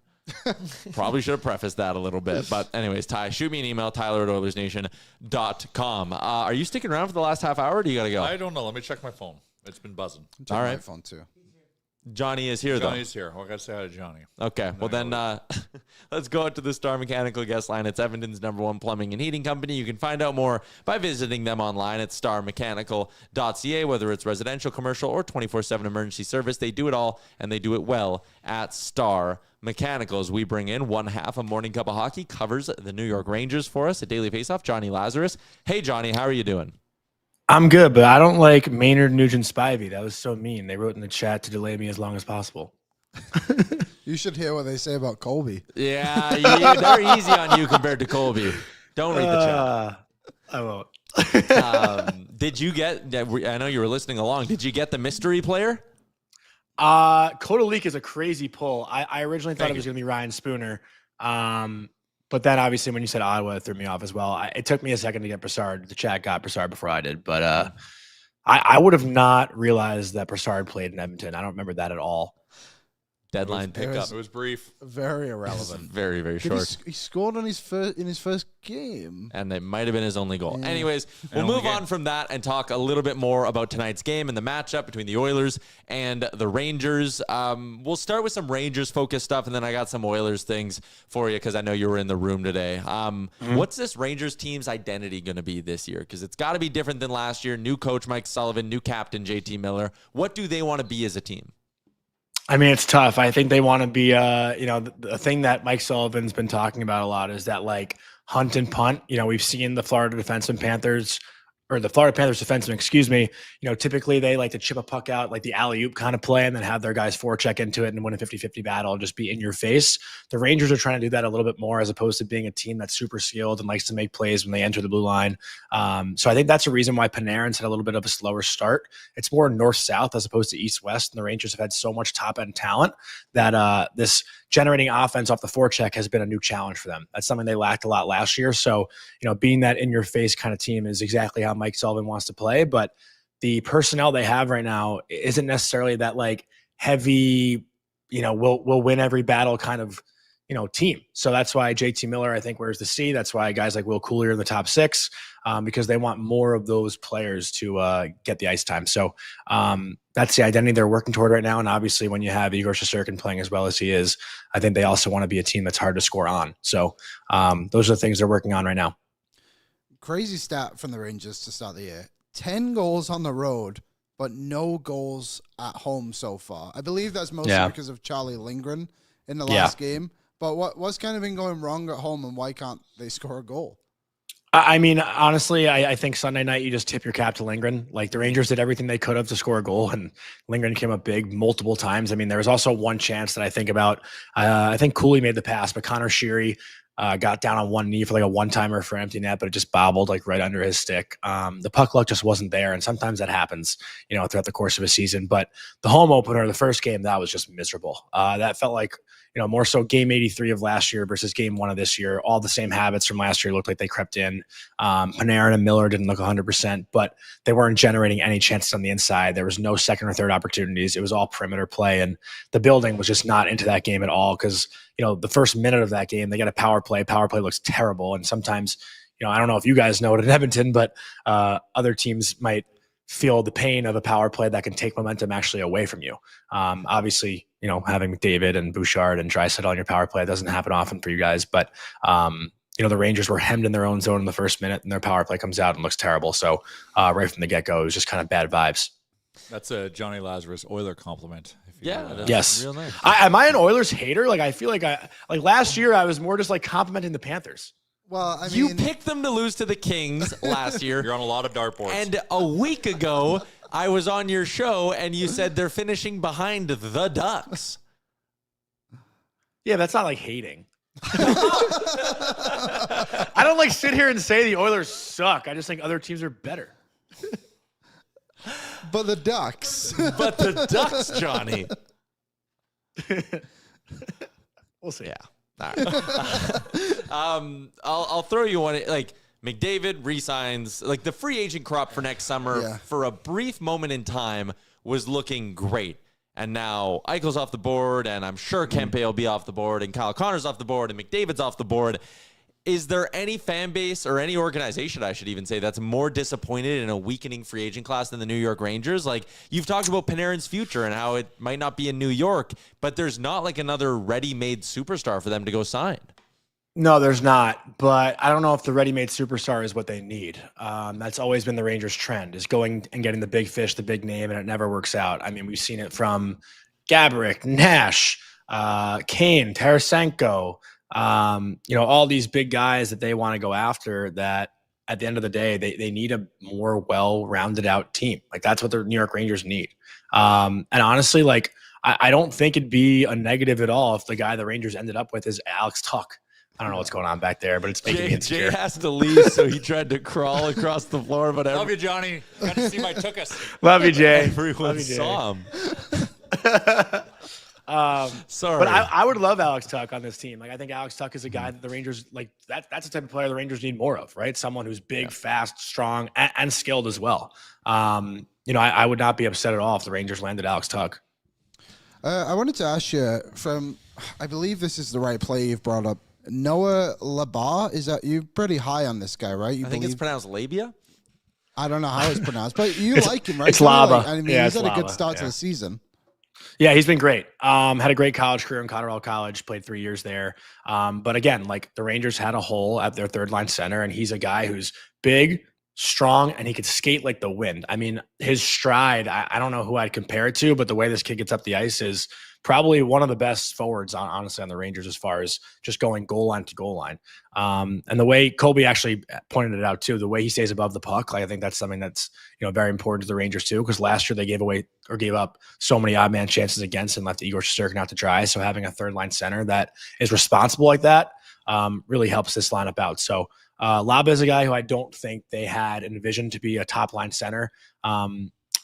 Probably should have prefaced that a little bit. But anyways, Ty, shoot me an email, Tyler@Oilersnation.com. Are you sticking around for the last half hour, or do you got to go? I don't know. Let me check my phone. It's been buzzing. All right. My phone too. Johnny is here, though. Johnny's here. I got to say hi to Johnny. Okay, well then let's go out to the Star Mechanical guest line. It's Edmonton's #1 plumbing and heating company. You can find out more by visiting them online at starmechanical.ca, whether it's residential, commercial, or 24/7 emergency service. They do it all, and they do it well at Star Mechanical. As we bring in one half of Morning Cuppa Hockey, covers the New York Rangers for us at Daily Faceoff, Johnny Lazarus. Hey, Johnny, how are you doing? I'm good, but I don't like Maynard Nugent Spivey. That was so mean. They wrote in the chat to delay me as long as possible. You should hear what they say about Colby. Yeah, they're easy on you compared to Colby. Don't read the chat. I won't. Did you get, I know you were listening along, did you get the mystery player? Kodalik is a crazy pull. I originally thought it was going to be Ryan Spooner. But then obviously when you said Ottawa, it threw me off as well. It took me a second to get Brassard. The chat got Brassard before I did. But I would have not realized that Brassard played in Edmonton. I don't remember that at all. Deadline pickup. It was brief. Very irrelevant. Very, very short. He scored on his first game. And it might have been his only goal. Yeah. Anyways, we'll move on from that and talk a little bit more about tonight's game and the matchup between the Oilers and the Rangers. We'll start with some Rangers-focused stuff, and then I got some Oilers things for you because I know you were in the room today. What's this Rangers team's identity going to be this year? Because it's got to be different than last year. New coach Mike Sullivan, new captain JT Miller. What do they want to be as a team? I mean, it's tough. I think they want to be, the thing that Mike Sullivan's been talking about a lot is that like hunt and punt. We've seen the Florida Panthers defenseman, typically they like to chip a puck out like the alley-oop kind of play and then have their guys forecheck into it and win a 50-50 battle and just be in your face. The Rangers are trying to do that a little bit more as opposed to being a team that's super skilled and likes to make plays when they enter the blue line. So I think that's a reason why Panarin's had a little bit of a slower start. It's more north-south as opposed to east-west, and the Rangers have had so much top-end talent that this generating offense off the forecheck has been a new challenge for them. That's something they lacked a lot last year. So, being that in-your-face kind of team is exactly how Mike Sullivan wants to play, but the personnel they have right now isn't necessarily that like heavy, we'll win every battle kind of, team. So that's why JT Miller, I think, wears the C. That's why guys like Will Cooley are in the top six, because they want more of those players to get the ice time. So that's the identity they're working toward right now. And obviously when you have Igor Shesterkin playing as well as he is, I think they also want to be a team that's hard to score on. So those are the things they're working on right now. Crazy stat from the Rangers to start the year. 10 goals on the road, but no goals at home so far. I believe that's mostly because of Charlie Lindgren in the last game. But what's kind of been going wrong at home, and why can't they score a goal? I mean, honestly, I think Sunday night you just tip your cap to Lindgren. Like the Rangers did everything they could have to score a goal, and Lindgren came up big multiple times. I mean, there was also one chance that I think about. I think Cooley made the pass, but Connor Sheary got down on one knee for like a one-timer for empty net, but it just bobbled like right under his stick. The puck luck just wasn't there, and sometimes that happens, throughout the course of a season. But the home opener, the first game, that was just miserable. That felt like, more so game 83 of last year versus game 1 of this year. All the same habits from last year looked like they crept in. Panarin and Miller didn't look 100%, but they weren't generating any chances on the inside. There was no second or third opportunities. It was all perimeter play, and the building was just not into that game at all because, the first minute of that game, they get a power play. Power play looks terrible, and sometimes, I don't know if you guys know it in Edmonton, but other teams might feel the pain of a power play that can take momentum actually away from you. Obviously, having McDavid and Bouchard and Draisaitl on your power play doesn't happen often for you guys, but the Rangers were hemmed in their own zone in the first minute, and their power play comes out and looks terrible. So right from the get-go, it was just kind of bad vibes. That's a Johnny Lazarus Oiler compliment. That's real nice. Am I an Oilers hater? Like I feel like last year I was more just like complimenting the Panthers. Well, I mean, you picked them to lose to the Kings last year. You're on a lot of dartboards. And a week ago, I was on your show, and you said they're finishing behind the Ducks. Yeah, that's not like hating. I don't like sit here and say the Oilers suck. I just think other teams are better. But the Ducks. But the Ducks, Johnny. We'll see. Yeah. All right. I'll throw you one. Like, McDavid resigns. Like, the free agent crop for next summer, for a brief moment in time, was looking great. And now Eichel's off the board, and I'm sure Kempe will be off the board, and Kyle Connor's off the board, and McDavid's off the board. Is there any fan base or any organization, I should even say, that's more disappointed in a weakening free agent class than the New York Rangers? Like, you've talked about Panarin's future and how it might not be in New York, but there's not like another ready-made superstar for them to go sign. No, there's not. But I don't know if the ready-made superstar is what they need. That's always been the Rangers' trend, is going and getting the big fish, the big name, and it never works out. I mean, we've seen it from Gaborik, Nash, Kane, Tarasenko, all these big guys that they want to go after, that at the end of the day, they need a more well-rounded out team. Like, that's what the New York Rangers need. And honestly, like, I don't think it'd be a negative at all if the guy the Rangers ended up with is Alex Tuch. I don't know what's going on back there, but it's making me insecure. Jay has to leave, so he tried to crawl across the floor. But love you, Johnny. Got to see my Tuchus. Love you, Jay. Everyone saw him. Sorry, but I would love Alex Tuch on this team. Like, I think Alex Tuch is a guy that the Rangers, like, that's the type of player the Rangers need more of, right? Someone who's big, fast, strong, and skilled as well. I would not be upset at all if the Rangers landed Alex Tuch. I wanted to ask you I believe this is the right play you've brought up. Noah Labar, is that you pretty high on this guy, right? I think it's pronounced labia. I don't know how it's pronounced, but you like him, right? It's Laba. I mean, yeah, he's had a good start to the season. Yeah, he's been great. Had a great college career in Colorado College, played 3 years there. But again, like, the Rangers had a hole at their third line center, and he's a guy who's big, strong, and he could skate like the wind. I mean, his stride, I don't know who I'd compare it to, but the way this kid gets up the ice is probably one of the best forwards, honestly, on the Rangers, as far as just going goal line to goal line. And the way Colby actually pointed it out too, the way he stays above the puck, like, I think that's something that's, very important to the Rangers too, because last year they gave up so many odd man chances against and left Igor Shesterkin out to dry. So having a third line center that is responsible like that really helps this lineup out. So Laba is a guy who I don't think they had envisioned to be a top line center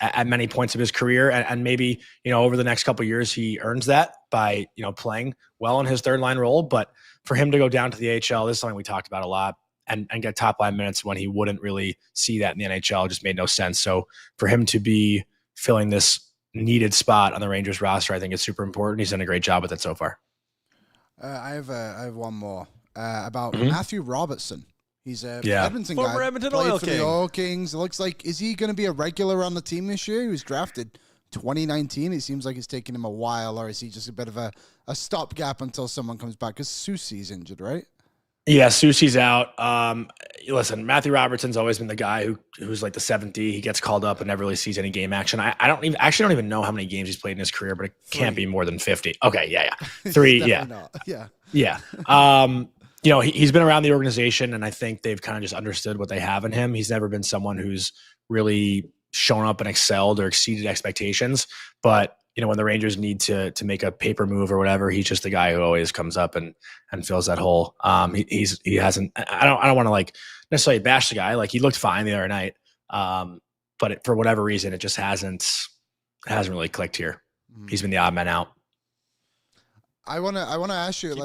at many points of his career. And maybe, over the next couple of years, he earns that by, playing well in his third line role. But for him to go down to the AHL, this is something we talked about a lot, and get top line minutes when he wouldn't really see that in the NHL just made no sense. So for him to be filling this needed spot on the Rangers roster, I think it's super important. He's done a great job with it so far. I have one more about Matthew Robertson. He's a Edmonton former guy. Edmonton Played Oil for King. the Oil Kings. It looks like, is he going to be a regular on the team this year? He was drafted 2019. It seems like it's taking him a while, or is he just a bit of a stopgap until someone comes back? Because Soucy's injured, right? Yeah, Soucy's out. Listen, Matthew Robertson's always been the guy who's like the 7th D. He gets called up and never really sees any game action. I don't even know how many games he's played in his career, but it can't be more than 50. Okay, yeah. 3, yeah. Not. Yeah. Yeah. He's been around the organization, and I think they've kind of just understood what they have in him. He's never been someone who's really shown up and excelled or exceeded expectations. But, when the Rangers need to make a paper move or whatever, he's just the guy who always comes up and fills that hole. He hasn't, I don't want to like necessarily bash the guy. Like, he looked fine the other night. But for whatever reason, it just hasn't really clicked here. He's been the odd man out. I want to ask you,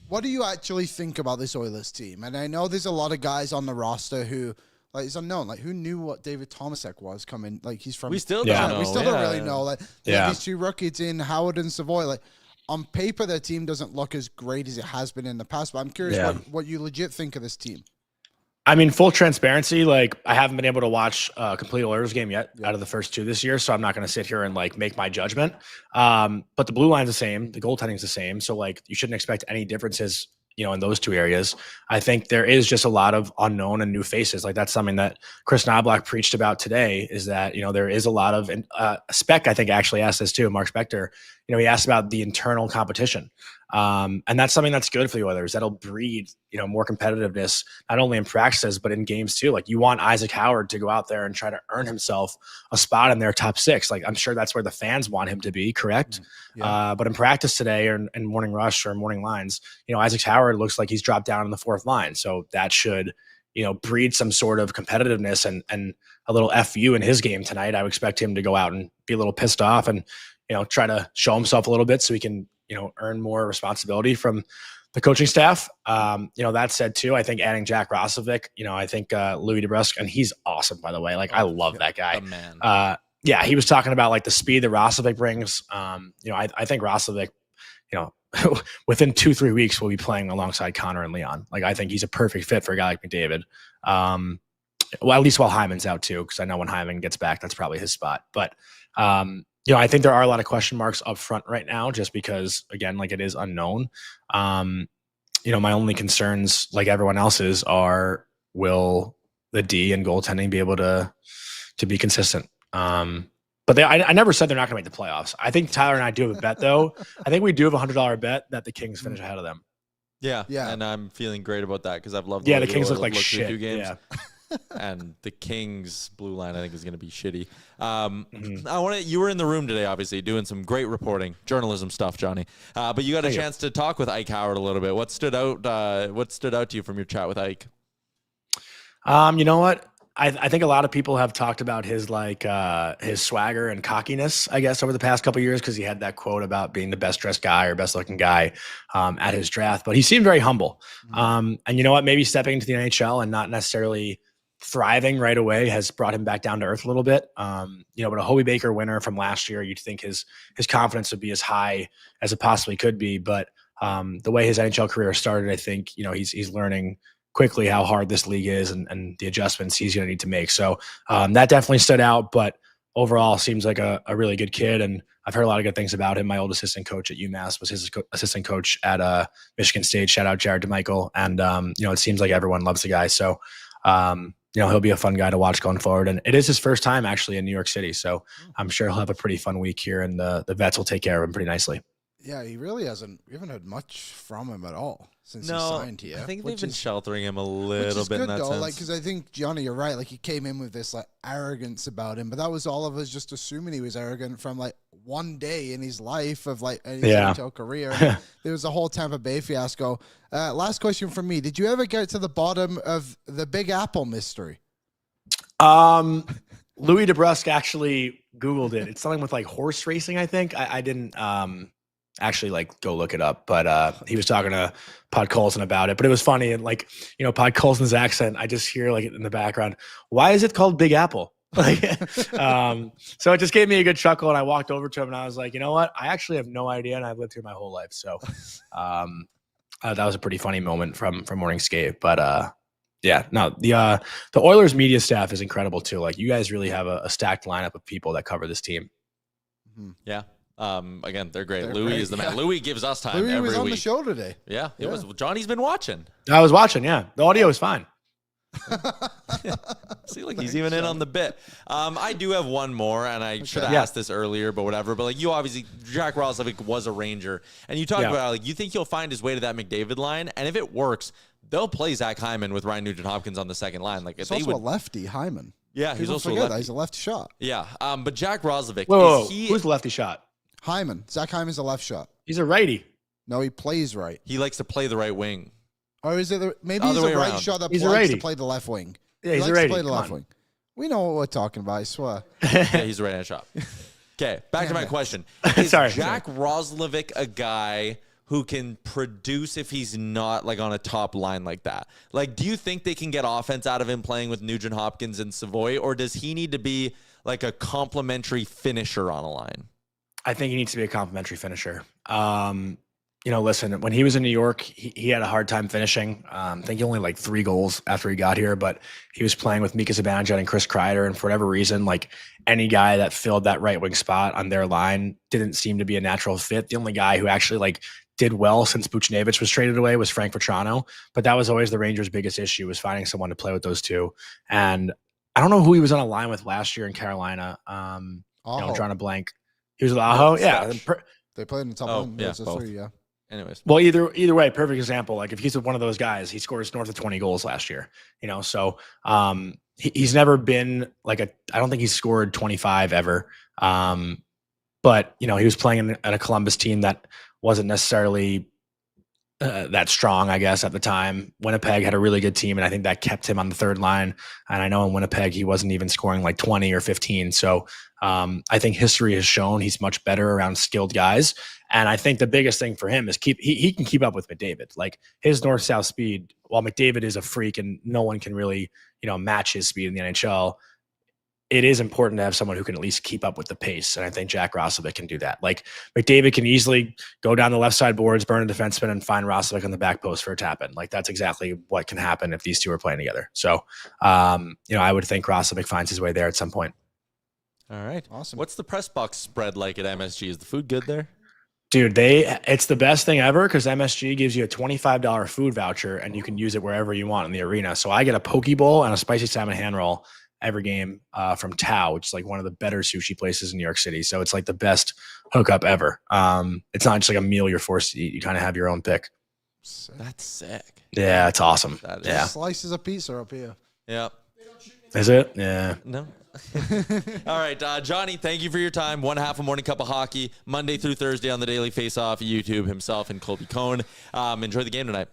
what do you actually think about this Oilers team? And I know there's a lot of guys on the roster who, like, it's unknown. Like, who knew what David Tomasek was coming? Like, he's from. We still don't know. We still don't really know. Like, these two rookies in Howard and Savoy. Like, on paper, their team doesn't look as great as it has been in the past. But I'm curious what you legit think of this team. I mean, full transparency, like, I haven't been able to watch a complete Oilers game yet out of the first 2 this year, so I'm not going to sit here and, like, make my judgment. But the blue line's the same. The goaltending's the same. So, like, you shouldn't expect any differences, in those 2 areas. I think there is just a lot of unknown and new faces. Like, that's something that Chris Knobloch preached about today, is that, there is a lot of Spec, I think, actually asked this too, Mark Spector, he asked about the internal competition. And that's something that's good for the Oilers. That'll breed, more competitiveness, not only in practices, but in games too. Like, you want Isaac Howard to go out there and try to earn himself a spot in their top 6. Like, I'm sure that's where the fans want him to be, correct? Yeah. But in practice today or in morning rush or morning lines, Isaac Howard looks like he's dropped down in the 4th line. So that should, breed some sort of competitiveness and a little FU in his game tonight. I would expect him to go out and be a little pissed off and, try to show himself a little bit so he can, earn more responsibility from the coaching staff. That said too, I think adding Jack Roslovic, I think Louie DeBrusk, and he's awesome, by the way. Like, I love that guy. Man. He was talking about like the speed that Roslovic brings. I think Roslovic, within 2-3 weeks will be playing alongside Connor and Leon. Like, I think he's a perfect fit for a guy like McDavid. Well, at least while Hyman's out too, because I know when Hyman gets back, that's probably his spot. But I think there are a lot of question marks up front right now, just because, again, like, it is unknown. My only concerns, like everyone else's, are will the D and goaltending be able to be consistent? But I never said they're not going to make the playoffs. I think Tyler and I do have a bet, though. I think we do have a $100 bet that the Kings finish ahead of them. Yeah. And I'm feeling great about that because I've loved. Yeah, the Kings look like shit. 2 games. Yeah. And the Kings blue line, I think, is going to be shitty. You were in the room today, obviously, doing some great reporting, journalism stuff, Johnny. But you got a chance to talk with Ike Howard a little bit. What stood out to you from your chat with Ike? You know what? I think a lot of people have talked about his his swagger and cockiness, I guess, over the past couple of years, because he had that quote about being the best dressed guy or best looking guy at his draft. But he seemed very humble. And you know what? Maybe stepping into the NHL and not necessarily thriving right away has brought him back down to earth a little bit. But a Hobey Baker winner from last year, you'd think his confidence would be as high as it possibly could be. But the way his NHL career started, I think, he's learning quickly how hard this league is and the adjustments he's going to need to make. So that definitely stood out, but overall seems like a really good kid. And I've heard a lot of good things about him. My old assistant coach at UMass was his assistant coach at Michigan State. Shout out Jared DeMichael. And, it seems like everyone loves the guy. So, he'll be a fun guy to watch going forward. And it is his first time actually in New York City. So I'm sure he'll have a pretty fun week here, and the vets will take care of him pretty nicely. Yeah, he really hasn't. We haven't heard much from him at all since he signed here. I think they've been sheltering him a little bit in that sense. Like, because I think, Johnny, you're right. Like, he came in with this like arrogance about him, but that was all of us just assuming he was arrogant from like one day in his life of like his NHL career. There was a whole Tampa Bay fiasco. Last question from me: did you ever get to the bottom of the Big Apple mystery? Louie DeBrusk actually Googled it. It's something with like horse racing, I think. I didn't actually like go look it up, but he was talking to Pod Colson about it. But it was funny, and like, Pod Colson's accent, I just hear like in the background, why is it called Big Apple? Like, so it just gave me a good chuckle, and I walked over to him and I was like, you know what? I actually have no idea, and I've lived here my whole life. So that was a pretty funny moment from Morning Skate. But the Oilers media staff is incredible too. Like, you guys really have a stacked lineup of people that cover this team. Yeah. Again, they're great. Louie is the man. Louie gives us time every week. Louie was on the show today. Yeah, it was. Johnny's been watching. I was watching, yeah. The audio is fine. See, like, he's even in on the bit. I do have one more, and I should have asked this earlier, but whatever. But like, you obviously, Jack Roslovic was a Ranger, and you talked about like, you think he'll find his way to that McDavid line, and if it works, they'll play Zach Hyman with Ryan Nugent-Hopkins on the second line. Like, if he's also a lefty, Hyman. Yeah, he's also a lefty. He's a left shot. Yeah, but Jack Roslovic, who's the lefty shot? Hyman. Zach Hyman's a left shot. He's a righty. No, he plays right. He likes to play the right wing. Or is it maybe he's a right shot that likes to play the left wing? Yeah, he's he a likes righty. To play the left wing. We know what we're talking about, I swear. Yeah, he's a right-hand shot. Okay, back to my question. Is Jack Roslovic a guy who can produce if he's not like on a top line like that? Like, do you think they can get offense out of him playing with Nugent-Hopkins and Savoy, or does he need to be like a complimentary finisher on a line? I think he needs to be a complimentary finisher. Listen, when he was in New York, he had a hard time finishing. I think he only like 3 goals after he got here, but he was playing with Mika Zibanejad and Chris Kreider, and for whatever reason, like, any guy that filled that right wing spot on their line didn't seem to be a natural fit. The only guy who actually like did well since Buchnevich was traded away was Frank Vetrano, but that was always the Rangers' biggest issue, was finding someone to play with those two. And I don't know who he was on a line with last year in Carolina. I'm drawing a blank. He was with Aho. Yeah. They played in the top Oh, one. yeah, It's a both. 3, yeah. Anyways. Well, either way, perfect example. Like if he's one of those guys, he scores north of 20 goals last year. So he's never been like I don't think he's scored 25 ever. But he was playing in a Columbus team that wasn't necessarily that strong, I guess, at the time. Winnipeg had a really good team, and I think that kept him on the third line. And I know in Winnipeg, he wasn't even scoring like 20 or 15. So I think history has shown he's much better around skilled guys. And I think the biggest thing for him is he can keep up with McDavid. Like his north-south speed, while McDavid is a freak and no one can really, match his speed in the NHL, it is important to have someone who can at least keep up with the pace. And I think Jack Roslovic can do that. Like McDavid can easily go down the left side boards, burn a defenseman, and find Roslovic on the back post for a tap-in. Like that's exactly what can happen if these two are playing together. So, I would think Roslovic finds his way there at some point. All right. Awesome. What's the press box spread like at MSG? Is the food good there? Dude, it's the best thing ever because MSG gives you a $25 food voucher and you can use it wherever you want in the arena. So I get a poke bowl and a spicy salmon hand roll every game from Tao, which is like one of the better sushi places in New York City. So it's like the best hookup ever. It's not just like a meal you're forced to eat. You kind of have your own pick. That's sick. Yeah, it's awesome. That Yeah. Slices of pizza up here. Yeah. Is it? Yeah. No. All right, Johnny, thank you for your time. 1/2 of Morning Cuppa Hockey, Monday through Thursday on the Daily Face-Off, YouTube, himself and Colby Cohn. Enjoy the game tonight.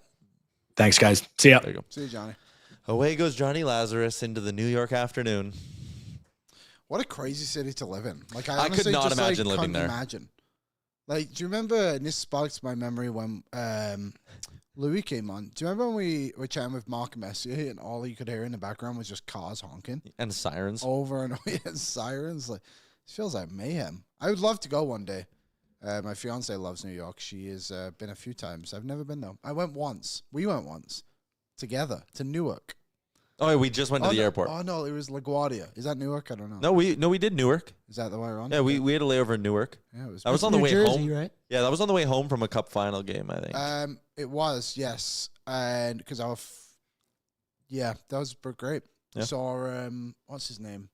Thanks, guys. See ya. There you go. See you, Johnny. Away goes Johnny Lazarus into the New York afternoon. What a crazy city to live in. Like I could honestly not just, imagine living couldn't there. Imagine. Like, do you remember? And this sparks my memory when Louis came on. Do you remember when we were chatting with Mark Messier and all you could hear in the background was just cars honking And sirens. over and over, and sirens? Like, it feels like mayhem. I would love to go one day. My fiance loves New York. She has been a few times. I've never been though. I went once. We went once together to Newark. Oh, we just went to the airport. Oh no, it was LaGuardia. Is that Newark? I don't know. No, we did Newark. Is that the way we're on? Yeah, we had a layover in Newark. Yeah, it was. I was on the New way Jersey, home. right? Yeah, that was on the way home from a cup final game, I think. It was, yes, and because that was great. Yeah. Saw what's his name,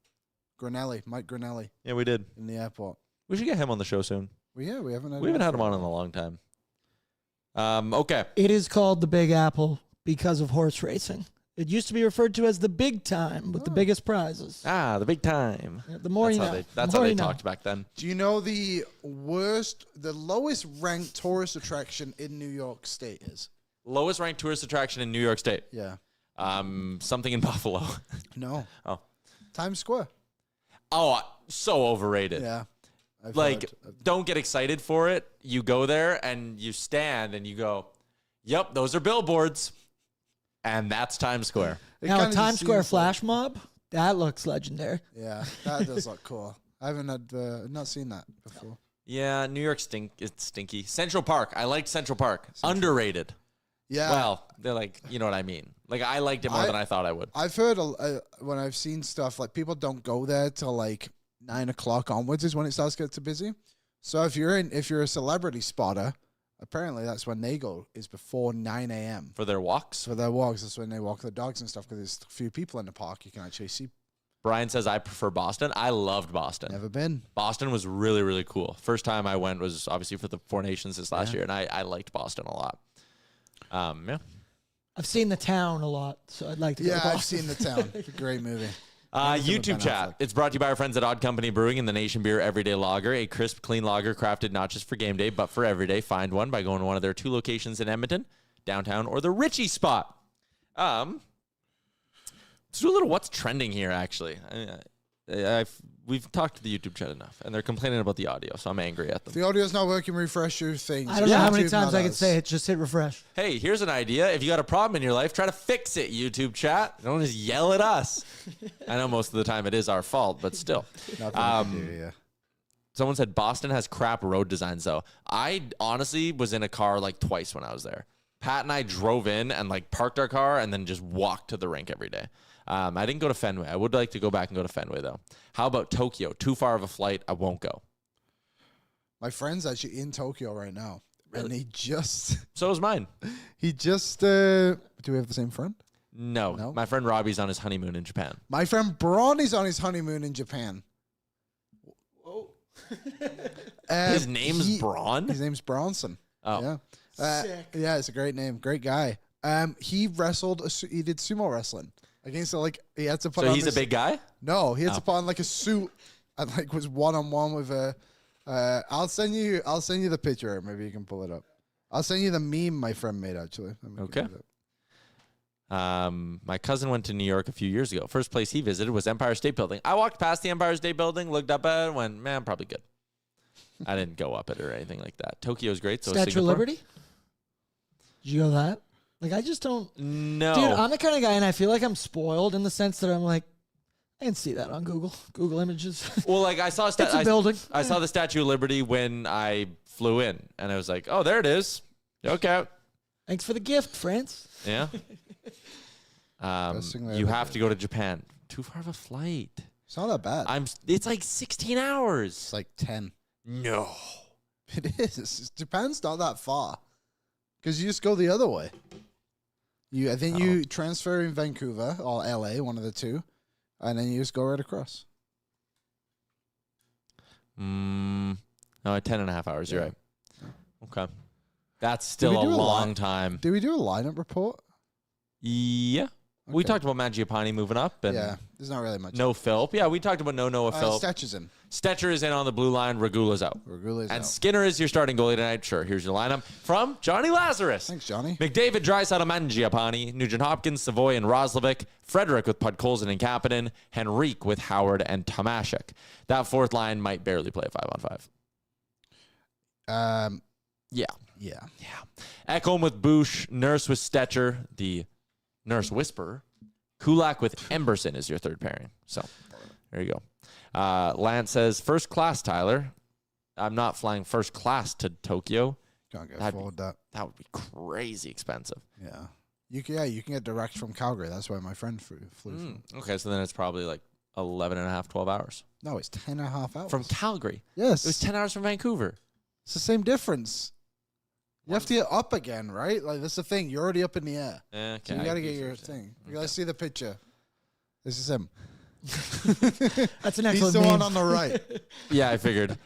Mike Granelli, Yeah, we did. in the airport. We should get him on the show soon. Well, yeah, we haven't had him on in a long time. Okay. It is called the Big Apple because of horse racing. It used to be referred to as the big time with the biggest prizes. The big time. The more you know. That's the how more they you know. talked back then. Do you know the lowest ranked tourist attraction in New York State is? Lowest ranked tourist attraction in New York State. Yeah. Something in Buffalo. No. Oh. Times Square. Oh, so overrated. Yeah. I've Like, heard. don't get excited for it. You go there and you stand and you go, yep, those are billboards. And that's Times Square. It Now, a kinda Times just Square seems like- flash mob, that looks legendary. Yeah, that does look cool. I haven't not seen that before. Yeah, New York it's stinky. Central Park. I liked Central Park. Underrated. Yeah. Well, they're like, you know what I mean. Like, I liked it more than I thought I would. I've heard when I've seen stuff like people don't go there till like 9 o'clock onwards is when it starts to get too busy. So if you're a celebrity spotter, apparently that's when they go is before 9 a.m. For their walks. For their walks, that's when they walk their dogs and stuff because there's a few people in the park you can actually see. Brian says, I prefer Boston. I loved Boston. Never been. Boston was really, really cool. First time I went was obviously for the Four Nations this last year, and I liked Boston a lot. Yeah. I've seen The Town a lot, so I'd like to go to Yeah, I've Boston. seen The Town. It's a great movie. YouTube Ben chat. Affleck. It's brought to you by our friends at Odd Company Brewing and the Nation Beer Everyday Lager, a crisp, clean lager crafted not just for game day, but for every day. Find one by going to one of their 2 locations in Edmonton, downtown, or the Richie spot. Let's do a little what's trending here, actually. We've talked to the YouTube chat enough, and they're complaining about the audio, so I'm angry at them. If the audio's not working, refresh your things. I don't know how many YouTube, times not I can us. say it. Just hit refresh. Hey, here's an idea. If you got a problem in your life, try to fix it, YouTube chat. Don't just yell at us. I know most of the time it is our fault, but still. Nothing I can do, yeah. Someone said Boston has crap road designs, though. I honestly was in a car like twice when I was there. Pat and I drove in and like parked our car and then just walked to the rink every day. I didn't go to Fenway. I would like to go back and go to Fenway, though. How about Tokyo? Too far of a flight. I won't go. My friend's actually in Tokyo right now. Really? And he just... So is mine. do we have the same friend? No. My friend Robbie's on his honeymoon in Japan. My friend Braun is on his honeymoon in Japan. His name's Braun? His name's Bronson. Oh. Yeah. Sick. Yeah, it's a great name. Great guy. He wrestled. He did sumo wrestling against he had to put. So on he's a big guy? No, he had to put on like a suit and like was one-on-one with a. I'll send you the picture. Maybe you can pull it up. I'll send you the meme my friend made. Actually. Okay. My cousin went to New York a few years ago. First place he visited was Empire State Building. I walked past the Empire State Building, looked up at it, and went, man, probably good. I didn't go up it or anything like that. Tokyo's great. So Statue of Liberty? Did you go that? Like, I just don't. No. Dude, I'm the kind of guy, and I feel like I'm spoiled in the sense that I'm like, I can see that on Google Images. Well, like I saw it's a building. I saw the Statue of Liberty when I flew in, and I was like, oh, there it is. Okay. Thanks for the gift, France. Yeah. You have to go to Japan. Too far of a flight. It's not that bad. It's like 16 hours. It's like 10. No. It is. Japan's not that far. Because you just go the other way. I think you transfer in Vancouver or LA, one of the two, and then you just go right across. No, 10.5 hours. You're right. Okay. That's still a long time. Did we do a lineup report? Yeah. Okay. We talked about Mangiapane moving up. And yeah, there's not really much. No Philp. Yeah, we talked about Noah Philp. Stetcher's in. Stetcher is in on the blue line. Regula's out. And Skinner is your starting goalie tonight. Sure, here's your lineup from Johnny Lazarus. Thanks, Johnny. McDavid, Draisaitl, Mangiapane, Nugent Hopkins, Savoy, and Roslovic, Frederick with Podkolzin and Kapanen, Henrique with Howard and Tomashek. That fourth line might barely play 5-on-5. Yeah. Ekholm with Bush, Nurse with Stetcher, the Nurse Whisperer. Kulak with Emberson is your third pairing. So there you go. Lance says, first class, Tyler. I'm not flying first class to Tokyo. Can't get afford that. That would be crazy expensive. Yeah. You can get direct from Calgary. That's where my friend flew from. Okay, so then it's probably like 12 hours. No, it's 10.5 hours. From Calgary? Yes. It was 10 hours from Vancouver. It's the same difference. You have to get up again, right? Like, that's the thing. You're already up in the air. Okay. So you got to get your thing. You got to see the picture. This is him. That's an excellent He's the name. one on the right. Yeah, I figured.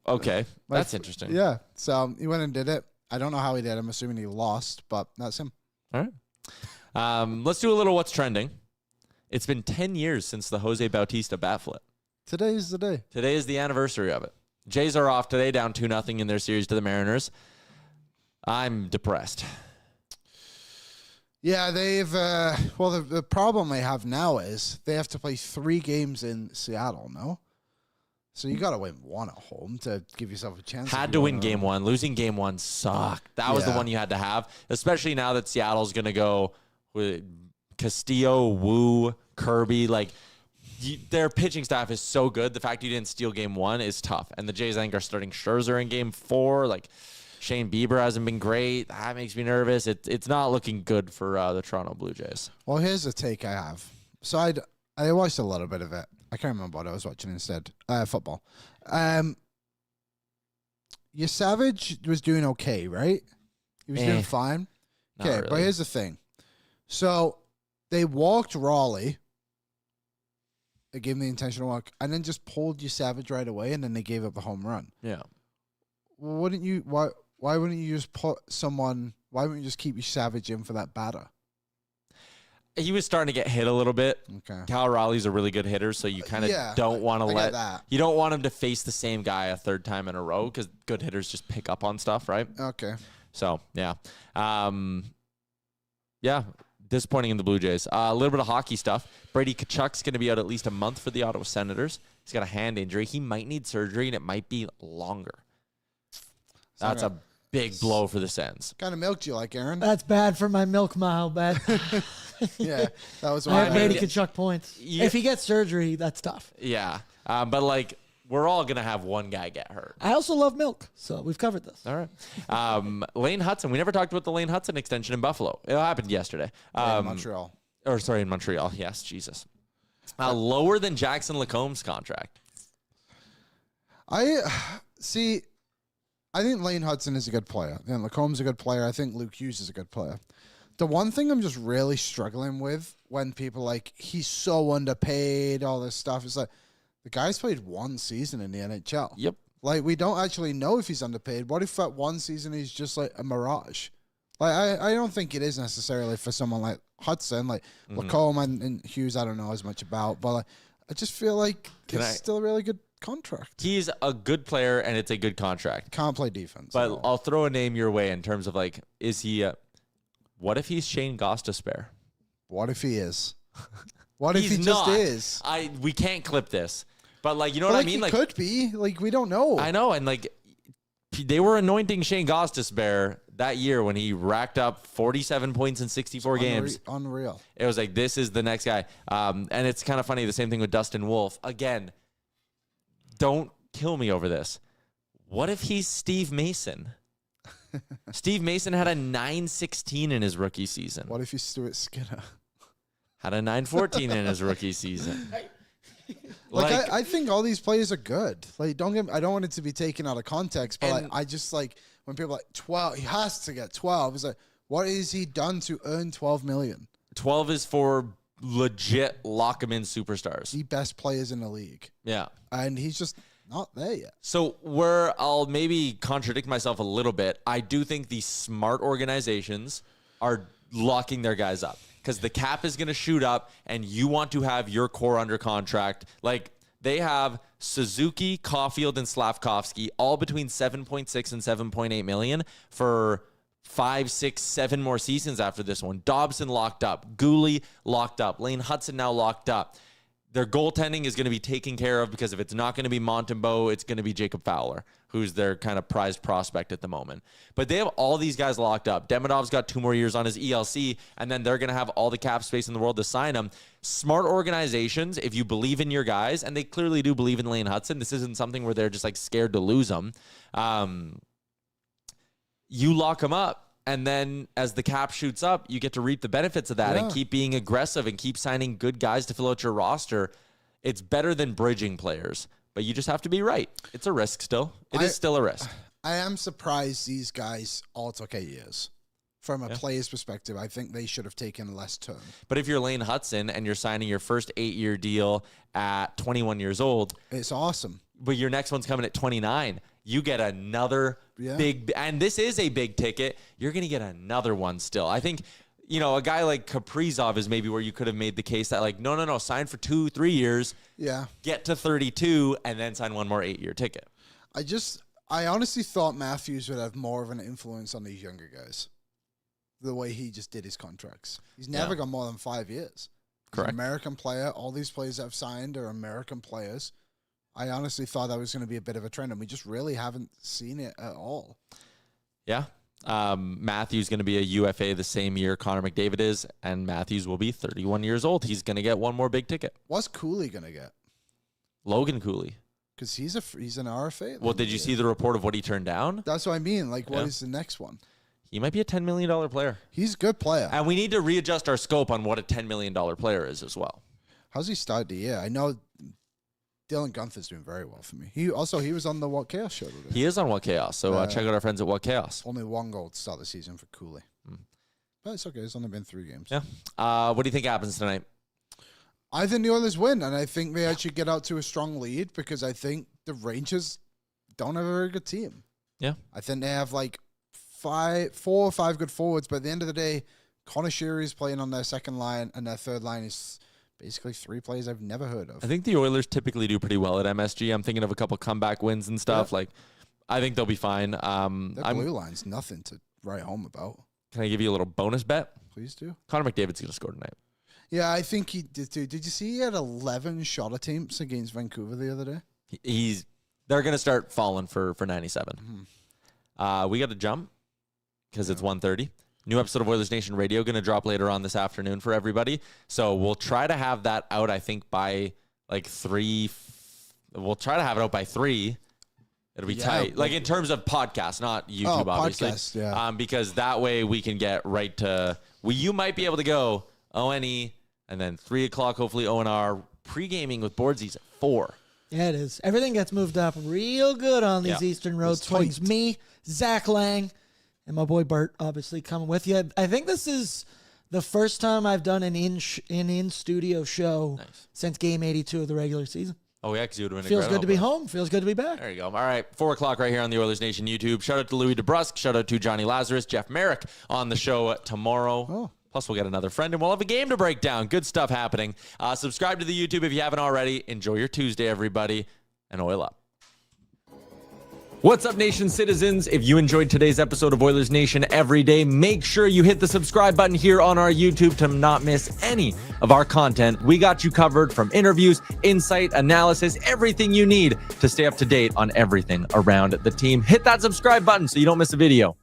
Okay. That's interesting. Yeah. So he went and did it. I don't know how he did. I'm assuming he lost, but that's him. All right. Let's do a little what's trending. It's been 10 years since the Jose Bautista bat flip. Today's the day. Today is the anniversary of it. Jays are off today, down 2-0 in their series to the Mariners. I'm depressed. Yeah, they've the problem they have now is they have to play 3 games in Seattle, no? So you got to win 1 at home to give yourself a chance. Had to win game 1. Losing game 1 sucked. That was the one you had to have, especially now that Seattle's going to go with Castillo, Wu, Kirby. Like, their pitching staff is so good. The fact you didn't steal game 1 is tough. And the Jays, I think, are starting Scherzer in game 4. Like, Shane Bieber hasn't been great. That makes me nervous. It's not looking good for the Toronto Blue Jays. Well, here's a take I have. So I watched a little bit of it. I can't remember what I was watching instead. Football. Your Savage was doing okay, right? He was doing fine. Okay, really. But here's the thing. So they walked Raleigh. They gave him the intentional walk, and then just pulled your Savage right away, and then they gave up a home run. Yeah. Well, wouldn't you? Why wouldn't you just put someone? Why wouldn't you just keep your Savage in for that batter? He was starting to get hit a little bit. Okay. Cal Raleigh's a really good hitter, so you kind of don't want to let that. You don't want him to face the same guy a third time in a row because good hitters just pick up on stuff, right? Okay. So yeah, disappointing in the Blue Jays. A little bit of hockey stuff. Brady Tkachuk's going to be out at least a month for the Ottawa Senators. He's got a hand injury. He might need surgery, and it might be longer. That's a big blow for the Sens. Kind of milk do you like, Aaron? That's bad for my milk mile bet. Yeah, that was I why have Brady Tkachuk points. Yeah. If he gets surgery, that's tough. Yeah, but like we're all gonna have one guy get hurt. I also love milk, so we've covered this. All right. Lane Hudson. We never talked about the Lane Hudson extension in Buffalo. It happened yesterday. In Montreal. In Montreal. Yes, Jesus. Lower than Jackson Lacomb's contract. I think Lane Hudson is a good player. And Lacomb's a good player. I think Luke Hughes is a good player. The one thing I'm just really struggling with when people like, he's so underpaid, all this stuff, is like, The guy's played one season in the NHL. Yep. Like, we don't actually know if he's underpaid. What if that one season he's just like a mirage? Like, I don't think it is necessarily for someone like Hudson, like Lacombe and Hughes. I don't know as much about, but like, I just feel like it's still a really good contract. He's a good player, and it's a good contract. Can't play defense. But I'll throw a name your way in terms of like, is he? What if he's Shane Gostisbehere? What if he is? What if He's he just not. is? We can't clip this, but like, you know But what like, I mean? he Like, could be. Like, we don't know. I know, and like, they were anointing Shane Gostisbehere that year when he racked up 47 points in 64 games. Unreal. It was like, this is the next guy. And it's kind of funny. The same thing with Dustin Wolf. Again, don't kill me over this. What if he's Steve Mason? Steve Mason had a 9.16 in his rookie season. What if he's Stuart Skinner? Had a 9.14 in his rookie season. Like, I think all these players are good. Like, I don't want it to be taken out of context, but like, I just like when people are like 12, he has to get 12. It's like, what has he done to earn 12 million? 12 is for legit lock him in superstars. The best players in the league. Yeah. And he's just not there yet. So where I'll maybe contradict myself a little bit, I do think the smart organizations are locking their guys up because the cap is going to shoot up and you want to have your core under contract. Like they have Suzuki, Caulfield, and Slavkovsky all between 7.6 and 7.8 million for 5, 6, 7 more seasons after this one. Dobson locked up. Gooley locked up. Lane Hudson now locked up. Their goaltending is going to be taken care of because if it's not going to be Montembeault, it's going to be Jacob Fowler, who's their kind of prized prospect at the moment. But they have all these guys locked up. Demidov's got 2 more years on his ELC, and then they're going to have all the cap space in the world to sign him. Smart organizations, if you believe in your guys, and they clearly do believe in Lane Hudson, this isn't something where they're just like scared to lose him. You lock them up. And then as the cap shoots up, you get to reap the benefits of that and keep being aggressive and keep signing good guys to fill out your roster. It's better than bridging players, but you just have to be right. It's a risk still. It is still a risk. I am surprised these guys all took 8 years. From a player's perspective, I think they should have taken less term. But if you're Lane Hudson and you're signing your first 8-year deal at 21 years old, it's awesome. But your next one's coming at 29. You get another big, and this is a big ticket. You're going to get another one still. I think, you know, a guy like Kaprizov is maybe where you could have made the case that like, no, sign for 2-3 years. Yeah. Get to 32 and then sign one more 8-year ticket. I honestly thought Matthews would have more of an influence on these younger guys. The way he just did his contracts. He's never got more than 5 years. Correct. He's an American player. All these players that have signed are American players. I honestly thought that was going to be a bit of a trend, and we just really haven't seen it at all. Yeah. Matthews going to be a UFA the same year Connor McDavid is, and Matthews will be 31 years old. He's going to get one more big ticket. What's Cooley going to get? Logan Cooley. Because he's an RFA. Well, did you see the report of what he turned down? That's what I mean. Like, what is the next one? He might be a $10 million player. He's a good player. And we need to readjust our scope on what a $10 million player is as well. How's he started the year? I know Dylan Gunther's doing very well for me. He was on the What Chaos show today. He is on What Chaos, so check out our friends at What Chaos. Only 1 goal to start the season for Cooley. But it's okay. It's only been 3 games. Yeah. What do you think happens tonight? I think the Oilers win, and I think they actually get out to a strong lead because I think the Rangers don't have a very good team. Yeah. I think they have like 4 or 5 good forwards, but at the end of the day, Connor Sheary is playing on their second line, and their third line is basically 3 players I've never heard of. I think the Oilers typically do pretty well at MSG. I'm thinking of a couple comeback wins and stuff. Like, I think they'll be fine. Their blue line's nothing to write home about. Can I give you a little bonus bet? Please do. Connor McDavid's going to score tonight. Yeah, I think he did too. Did you see he had 11 shot attempts against Vancouver the other day? They're going to start falling for 97. We got to jump because it's 1:30. New episode of Oilers Nation Radio going to drop later on this afternoon for everybody. So we'll try to have that out, I think, by like 3. We'll try to have it out by 3. It'll be tight. Like in terms of podcast, not YouTube, obviously. Podcast, because that way we can get right to... you might be able to go ONE and then 3 o'clock, hopefully ONR, pre-gaming with Boardsies at 4. Yeah, it is. Everything gets moved up real good on these Eastern Road swings. Me, Zach Lang, and my boy Bert, obviously, coming with you. I think this is the first time I've done an in-studio show since Game 82 of the regular season. Oh, yeah, because you would have been Feels good to be incredible. home. Feels good to be back. There you go. All right, 4 o'clock right here on the Oilers Nation YouTube. Shout out to Louie DeBrusk. Shout out to Johnny Lazarus, Jeff Merrick on the show tomorrow. Oh. Plus, we'll get another friend, and we'll have a game to break down. Good stuff happening. Subscribe to the YouTube if you haven't already. Enjoy your Tuesday, everybody, and oil up. What's up, Nation citizens? If you enjoyed today's episode of Oilers Nation Everyday, make sure you hit the subscribe button here on our YouTube to not miss any of our content. We got you covered from interviews, insight, analysis, everything you need to stay up to date on everything around the team. Hit that subscribe button so you don't miss a video.